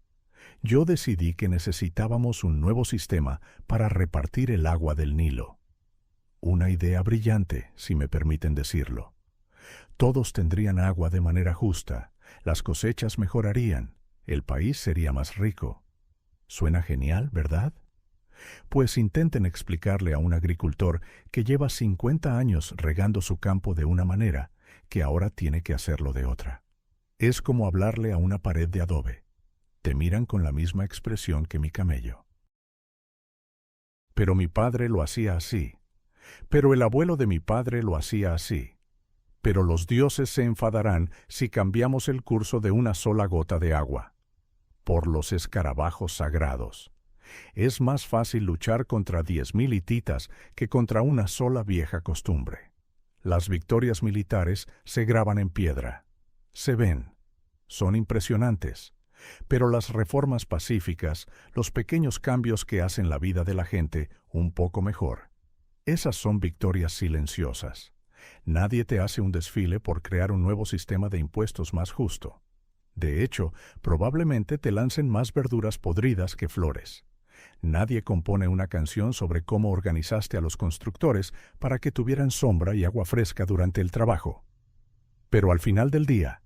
Speaker 1: Yo decidí que necesitábamos un nuevo sistema para repartir el agua del Nilo. Una idea brillante, si me permiten decirlo. Todos tendrían agua de manera justa, las cosechas mejorarían, el país sería más rico. Suena genial, ¿verdad? Pues intenten explicarle a un agricultor que lleva 50 años regando su campo de una manera, que ahora tiene que hacerlo de otra. Es como hablarle a una pared de adobe. Te miran con la misma expresión que mi camello. Pero mi padre lo hacía así. Pero el abuelo de mi padre lo hacía así. Pero los dioses se enfadarán si cambiamos el curso de una sola gota de agua. Por los escarabajos sagrados. Es más fácil luchar contra 10.000 hititas que contra una sola vieja costumbre. Las victorias militares se graban en piedra. Se ven. Son impresionantes. Pero las reformas pacíficas, los pequeños cambios que hacen la vida de la gente un poco mejor. Esas son victorias silenciosas. Nadie te hace un desfile por crear un nuevo sistema de impuestos más justo. De hecho, probablemente te lancen más verduras podridas que flores. Nadie compone una canción sobre cómo organizaste a los constructores para que tuvieran sombra y agua fresca durante el trabajo. Pero al final del día,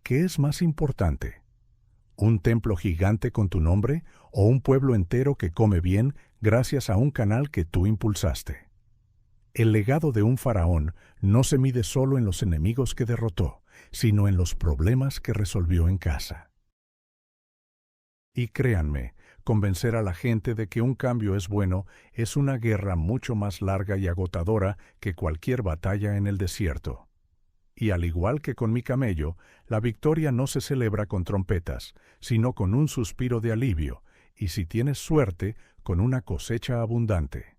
Speaker 1: ¿qué es más importante? ¿Un templo gigante con tu nombre o un pueblo entero que come bien gracias a un canal que tú impulsaste? El legado de un faraón no se mide solo en los enemigos que derrotó, sino en los problemas que resolvió en casa. Y créanme, convencer a la gente de que un cambio es bueno es una guerra mucho más larga y agotadora que cualquier batalla en el desierto. Y al igual que con mi camello, la victoria no se celebra con trompetas, sino con un suspiro de alivio, y si tienes suerte, con una cosecha abundante.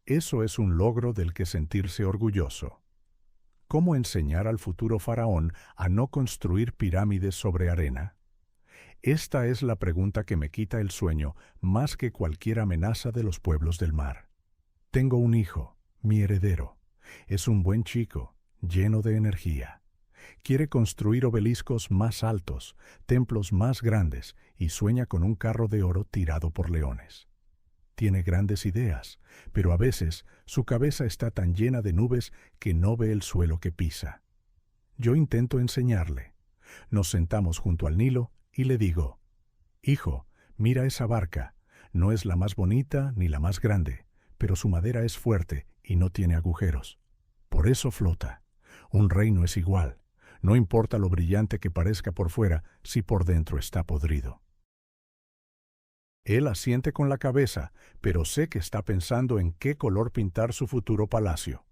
Speaker 1: Eso es un logro del que sentirse orgulloso. ¿Cómo enseñar al futuro faraón a no construir pirámides sobre arena? Esta es la pregunta que me quita el sueño más que cualquier amenaza de los pueblos del mar. Tengo un hijo, mi heredero. Es un buen chico, lleno de energía. Quiere construir obeliscos más altos, templos más grandes y sueña con un carro de oro tirado por leones. Tiene grandes ideas, pero a veces su cabeza está tan llena de nubes que no ve el suelo que pisa. Yo intento enseñarle. Nos sentamos junto al Nilo y le digo, «Hijo, mira esa barca. No es la más bonita ni la más grande, pero su madera es fuerte y no tiene agujeros. Por eso flota. Un reino es igual. No importa lo brillante que parezca por fuera si por dentro está podrido». Él asiente con la cabeza, pero sé que está pensando en qué color pintar su futuro palacio.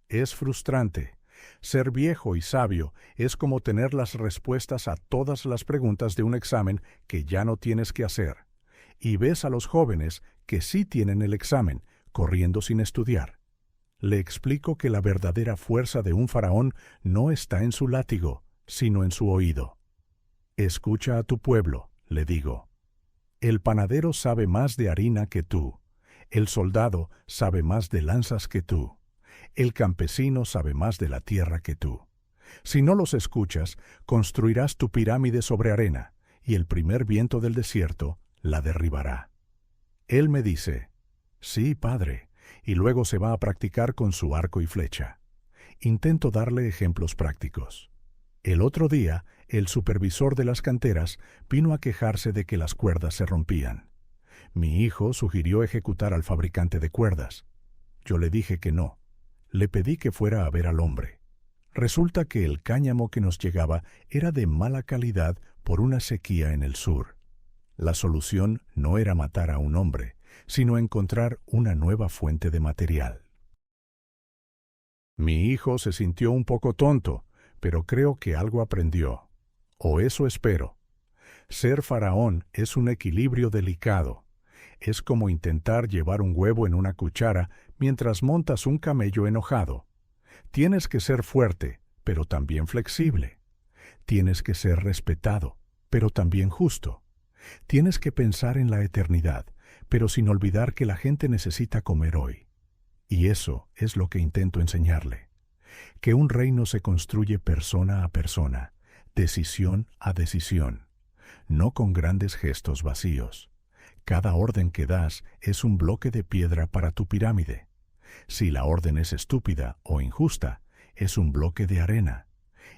Speaker 1: Es frustrante. Ser viejo y sabio es como tener las respuestas a todas las preguntas de un examen que ya no tienes que hacer. Y ves a los jóvenes que sí tienen el examen, corriendo sin estudiar. Le explico que la verdadera fuerza de un faraón no está en su látigo, sino en su oído. Escucha a tu pueblo, le digo. El panadero sabe más de harina que tú. El soldado sabe más de lanzas que tú. El campesino sabe más de la tierra que tú. Si no los escuchas, construirás tu pirámide sobre arena, y el primer viento del desierto la derribará. Él me dice, sí, padre, y luego se va a practicar con su arco y flecha. Intento darle ejemplos prácticos. El otro día, el supervisor de las canteras vino a quejarse de que las cuerdas se rompían. Mi hijo sugirió ejecutar al fabricante de cuerdas. Yo le dije que no. Le pedí que fuera a ver al hombre. Resulta que el cáñamo que nos llegaba era de mala calidad por una sequía en el sur. La solución no era matar a un hombre, sino encontrar una nueva fuente de material. Mi hijo se sintió un poco tonto, pero creo que algo aprendió. O eso espero. Ser faraón es un equilibrio delicado. Es como intentar llevar un huevo en una cuchara mientras montas un camello enojado. Tienes que ser fuerte, pero también flexible. Tienes que ser respetado, pero también justo. Tienes que pensar en la eternidad, pero sin olvidar que la gente necesita comer hoy. Y eso es lo que intento enseñarle. Que un reino se construye persona a persona, decisión a decisión, no con grandes gestos vacíos. Cada orden que das es un bloque de piedra para tu pirámide. Si la orden es estúpida o injusta, es un bloque de arena.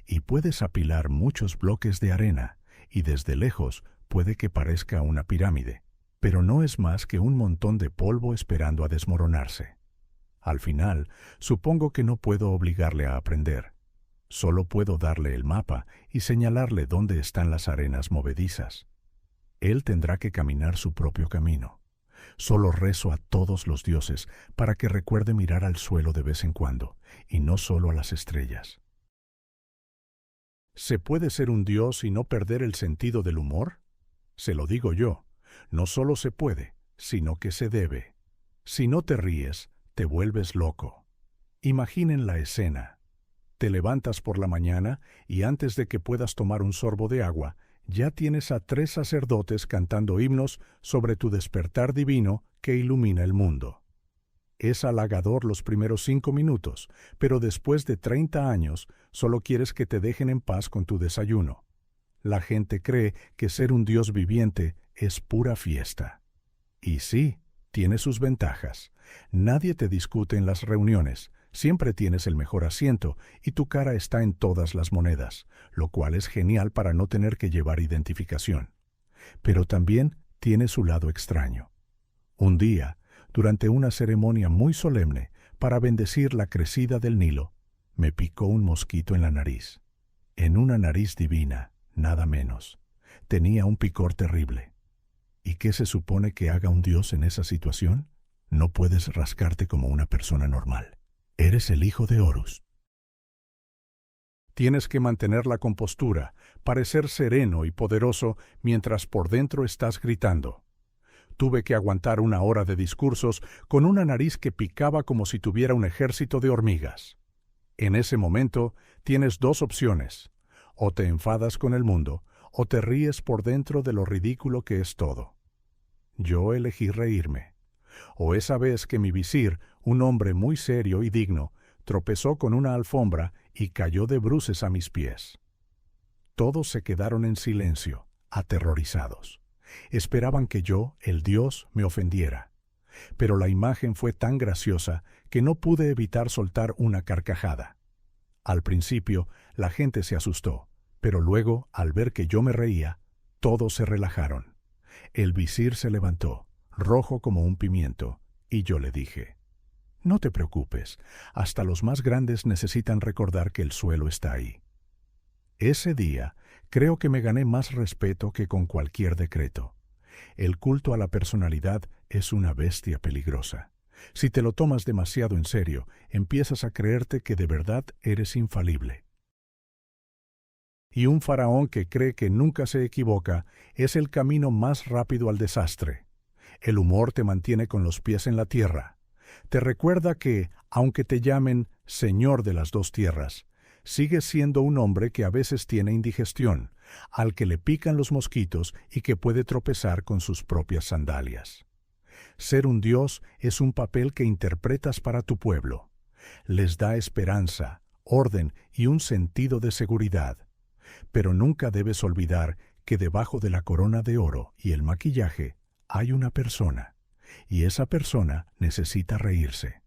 Speaker 1: Y puedes apilar muchos bloques de arena, y desde lejos puede que parezca una pirámide, pero no es más que un montón de polvo esperando a desmoronarse. Al final, supongo que no puedo obligarle a aprender. Solo puedo darle el mapa y señalarle dónde están las arenas movedizas. Él tendrá que caminar su propio camino. Solo rezo a todos los dioses para que recuerde mirar al suelo de vez en cuando, y no solo a las estrellas. ¿Se puede ser un dios y no perder el sentido del humor? Se lo digo yo, no solo se puede, sino que se debe. Si no te ríes, te vuelves loco. Imaginen la escena. Te levantas por la mañana y antes de que puedas tomar un sorbo de agua, ya tienes a 3 sacerdotes cantando himnos sobre tu despertar divino que ilumina el mundo. Es halagador los primeros 5 minutos, pero después de 30 años solo quieres que te dejen en paz con tu desayuno. La gente cree que ser un dios viviente es pura fiesta. Y sí, tiene sus ventajas. Nadie te discute en las reuniones, siempre tienes el mejor asiento y tu cara está en todas las monedas, lo cual es genial para no tener que llevar identificación. Pero también tiene su lado extraño. Un día, durante una ceremonia muy solemne para bendecir la crecida del Nilo, me picó un mosquito en la nariz. En una nariz divina, nada menos. Tenía un picor terrible. ¿Y qué se supone que haga un dios en esa situación? No puedes rascarte como una persona normal. Eres el hijo de Horus. Tienes que mantener la compostura, parecer sereno y poderoso mientras por dentro estás gritando. Tuve que aguantar 1 hora de discursos con una nariz que picaba como si tuviera un ejército de hormigas. En ese momento tienes 2 opciones. O te enfadas con el mundo, o te ríes por dentro de lo ridículo que es todo. Yo elegí reírme. O esa vez que mi visir, un hombre muy serio y digno, tropezó con una alfombra y cayó de bruces a mis pies. Todos se quedaron en silencio, aterrorizados. Esperaban que yo, el dios, me ofendiera. Pero la imagen fue tan graciosa que no pude evitar soltar una carcajada. Al principio, la gente se asustó, pero luego, al ver que yo me reía, todos se relajaron. El visir se levantó, rojo como un pimiento, y yo le dije, «No te preocupes, hasta los más grandes necesitan recordar que el suelo está ahí». Ese día, creo que me gané más respeto que con cualquier decreto. El culto a la personalidad es una bestia peligrosa. Si te lo tomas demasiado en serio, empiezas a creerte que de verdad eres infalible. Y un faraón que cree que nunca se equivoca es el camino más rápido al desastre. El humor te mantiene con los pies en la tierra. Te recuerda que, aunque te llamen Señor de las 2 tierras, sigues siendo un hombre que a veces tiene indigestión, al que le pican los mosquitos y que puede tropezar con sus propias sandalias. Ser un Dios es un papel que interpretas para tu pueblo. Les da esperanza, orden y un sentido de seguridad. Pero nunca debes olvidar que debajo de la corona de oro y el maquillaje hay una persona, y esa persona necesita reírse.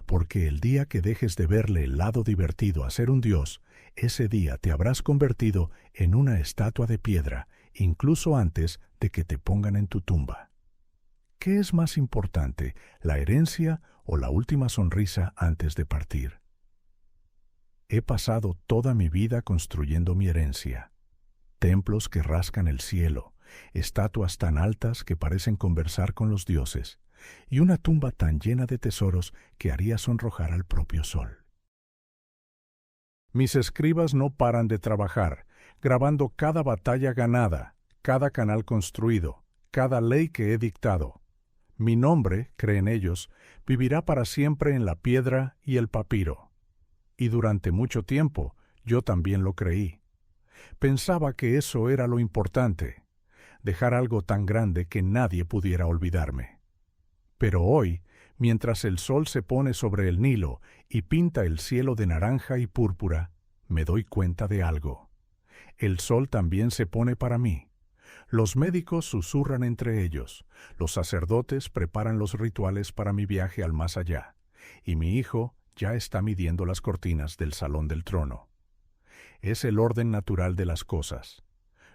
Speaker 1: Porque el día que dejes de verle el lado divertido a ser un Dios, ese día te habrás convertido en una estatua de piedra, incluso antes de que te pongan en tu tumba. ¿Qué es más importante, la herencia o la última sonrisa antes de partir? He pasado toda mi vida construyendo mi herencia. Templos que rascan el cielo, estatuas tan altas que parecen conversar con los dioses, y una tumba tan llena de tesoros que haría sonrojar al propio sol. Mis escribas no paran de trabajar, grabando cada batalla ganada, cada canal construido, cada ley que he dictado. Mi nombre, creen ellos, vivirá para siempre en la piedra y el papiro. Y durante mucho tiempo yo también lo creí. Pensaba que eso era lo importante, dejar algo tan grande que nadie pudiera olvidarme. Pero hoy, mientras el sol se pone sobre el Nilo y pinta el cielo de naranja y púrpura, me doy cuenta de algo. El sol también se pone para mí. Los médicos susurran entre ellos, los sacerdotes preparan los rituales para mi viaje al más allá, y mi hijo ya está midiendo las cortinas del salón del trono. Es el orden natural de las cosas.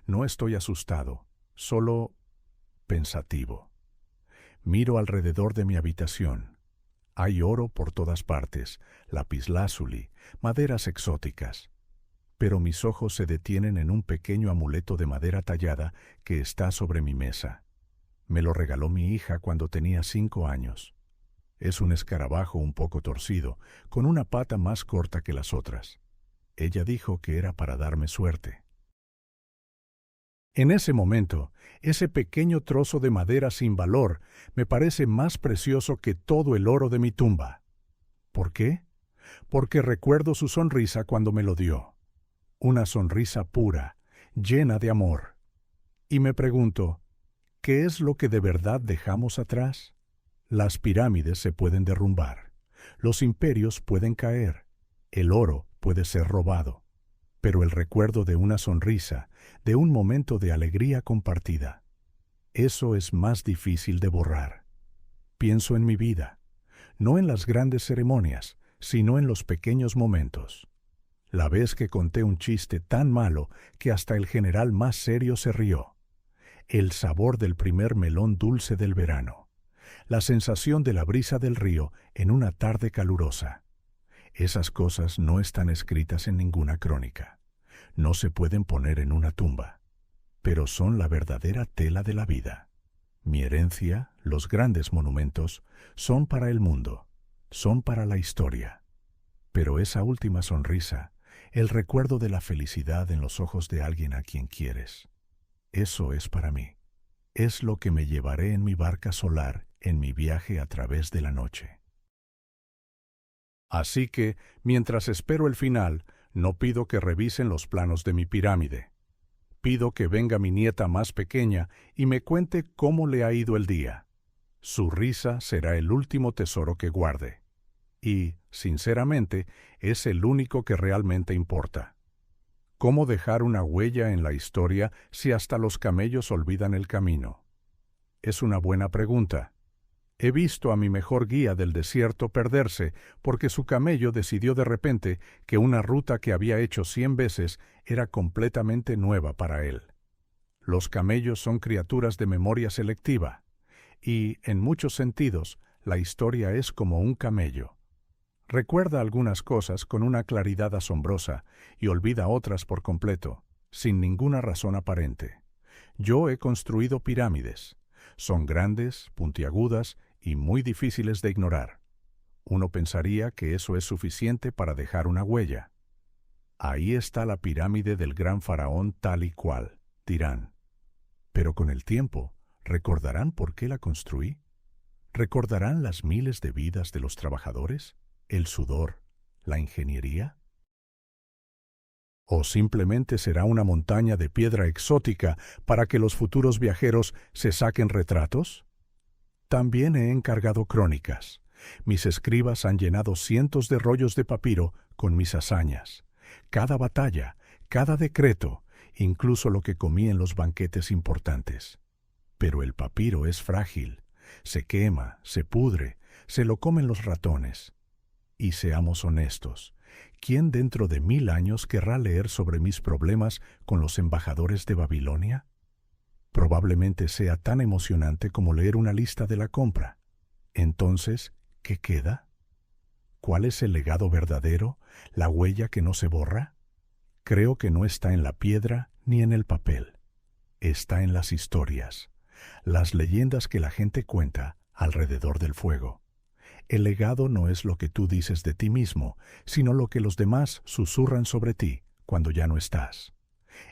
Speaker 1: No estoy asustado, solo pensativo. Miro alrededor de mi habitación. Hay oro por todas partes, lapislázuli, maderas exóticas. Pero mis ojos se detienen en un pequeño amuleto de madera tallada que está sobre mi mesa. Me lo regaló mi hija cuando tenía 5 años. Es un escarabajo un poco torcido, con una pata más corta que las otras. Ella dijo que era para darme suerte. En ese momento, ese pequeño trozo de madera sin valor me parece más precioso que todo el oro de mi tumba. ¿Por qué? Porque recuerdo su sonrisa cuando me lo dio. Una sonrisa pura, llena de amor. Y me pregunto, ¿qué es lo que de verdad dejamos atrás? Las pirámides se pueden derrumbar, los imperios pueden caer, el oro puede ser robado, pero el recuerdo de una sonrisa, de un momento de alegría compartida, eso es más difícil de borrar. Pienso en mi vida, no en las grandes ceremonias, sino en los pequeños momentos. La vez que conté un chiste tan malo que hasta el general más serio se rió. El sabor del primer melón dulce del verano. La sensación de la brisa del río en una tarde calurosa. Esas cosas no están escritas en ninguna crónica. No se pueden poner en una tumba. Pero son la verdadera tela de la vida. Mi herencia, los grandes monumentos, son para el mundo. Son para la historia. Pero esa última sonrisa, el recuerdo de la felicidad en los ojos de alguien a quien quieres, eso es para mí. Es lo que me llevaré en mi barca solar en mi viaje a través de la noche. Así que, mientras espero el final, no pido que revisen los planos de mi pirámide. Pido que venga mi nieta más pequeña y me cuente cómo le ha ido el día. Su risa será el último tesoro que guarde. Y, sinceramente, es el único que realmente importa. ¿Cómo dejar una huella en la historia si hasta los camellos olvidan el camino? Es una buena pregunta. He visto a mi mejor guía del desierto perderse porque su camello decidió de repente que una ruta que había hecho 100 veces era completamente nueva para él. Los camellos son criaturas de memoria selectiva, y, en muchos sentidos, la historia es como un camello. Recuerda algunas cosas con una claridad asombrosa y olvida otras por completo, sin ninguna razón aparente. Yo he construido pirámides. Son grandes, puntiagudas y muy difíciles de ignorar. Uno pensaría que eso es suficiente para dejar una huella. Ahí está la pirámide del gran faraón tal y cual, dirán. Pero con el tiempo, ¿recordarán por qué la construí? ¿Recordarán las miles de vidas de los trabajadores? ¿El sudor? ¿La ingeniería? ¿O simplemente será una montaña de piedra exótica para que los futuros viajeros se saquen retratos? También he encargado crónicas. Mis escribas han llenado cientos de rollos de papiro con mis hazañas. Cada batalla, cada decreto, incluso lo que comí en los banquetes importantes. Pero el papiro es frágil. Se quema, se pudre, se lo comen los ratones. Y seamos honestos, ¿quién dentro de 1000 años querrá leer sobre mis problemas con los embajadores de Babilonia? Probablemente sea tan emocionante como leer una lista de la compra. Entonces, ¿qué queda? ¿Cuál es el legado verdadero, la huella que no se borra? Creo que no está en la piedra ni en el papel. Está en las historias, las leyendas que la gente cuenta alrededor del fuego. El legado no es lo que tú dices de ti mismo, sino lo que los demás susurran sobre ti cuando ya no estás.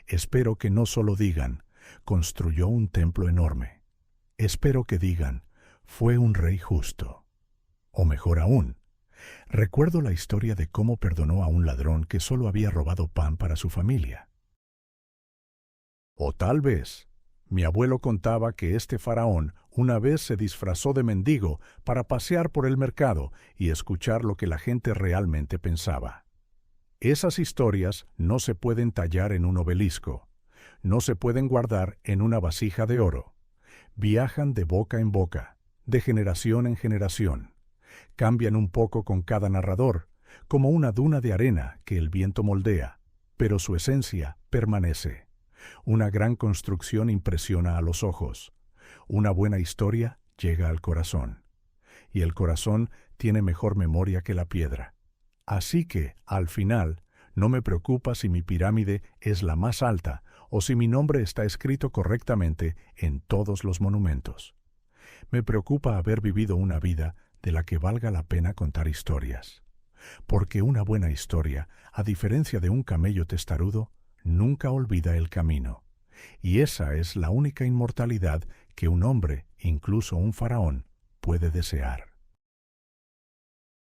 Speaker 1: Espero que no solo digan, construyó un templo enorme. Espero que digan, fue un rey justo. O mejor aún, recuerdo la historia de cómo perdonó a un ladrón que solo había robado pan para su familia. O tal vez, mi abuelo contaba que este faraón una vez se disfrazó de mendigo para pasear por el mercado y escuchar lo que la gente realmente pensaba. Esas historias no se pueden tallar en un obelisco, no se pueden guardar en una vasija de oro. Viajan de boca en boca, de generación en generación. Cambian un poco con cada narrador, como una duna de arena que el viento moldea, pero su esencia permanece. Una gran construcción impresiona a los ojos. Una buena historia llega al corazón. Y el corazón tiene mejor memoria que la piedra. Así que, al final, no me preocupa si mi pirámide es la más alta o si mi nombre está escrito correctamente en todos los monumentos. Me preocupa haber vivido una vida de la que valga la pena contar historias. Porque una buena historia, a diferencia de un camello testarudo, nunca olvida el camino. Y esa es la única inmortalidad que un hombre, incluso un faraón, puede desear.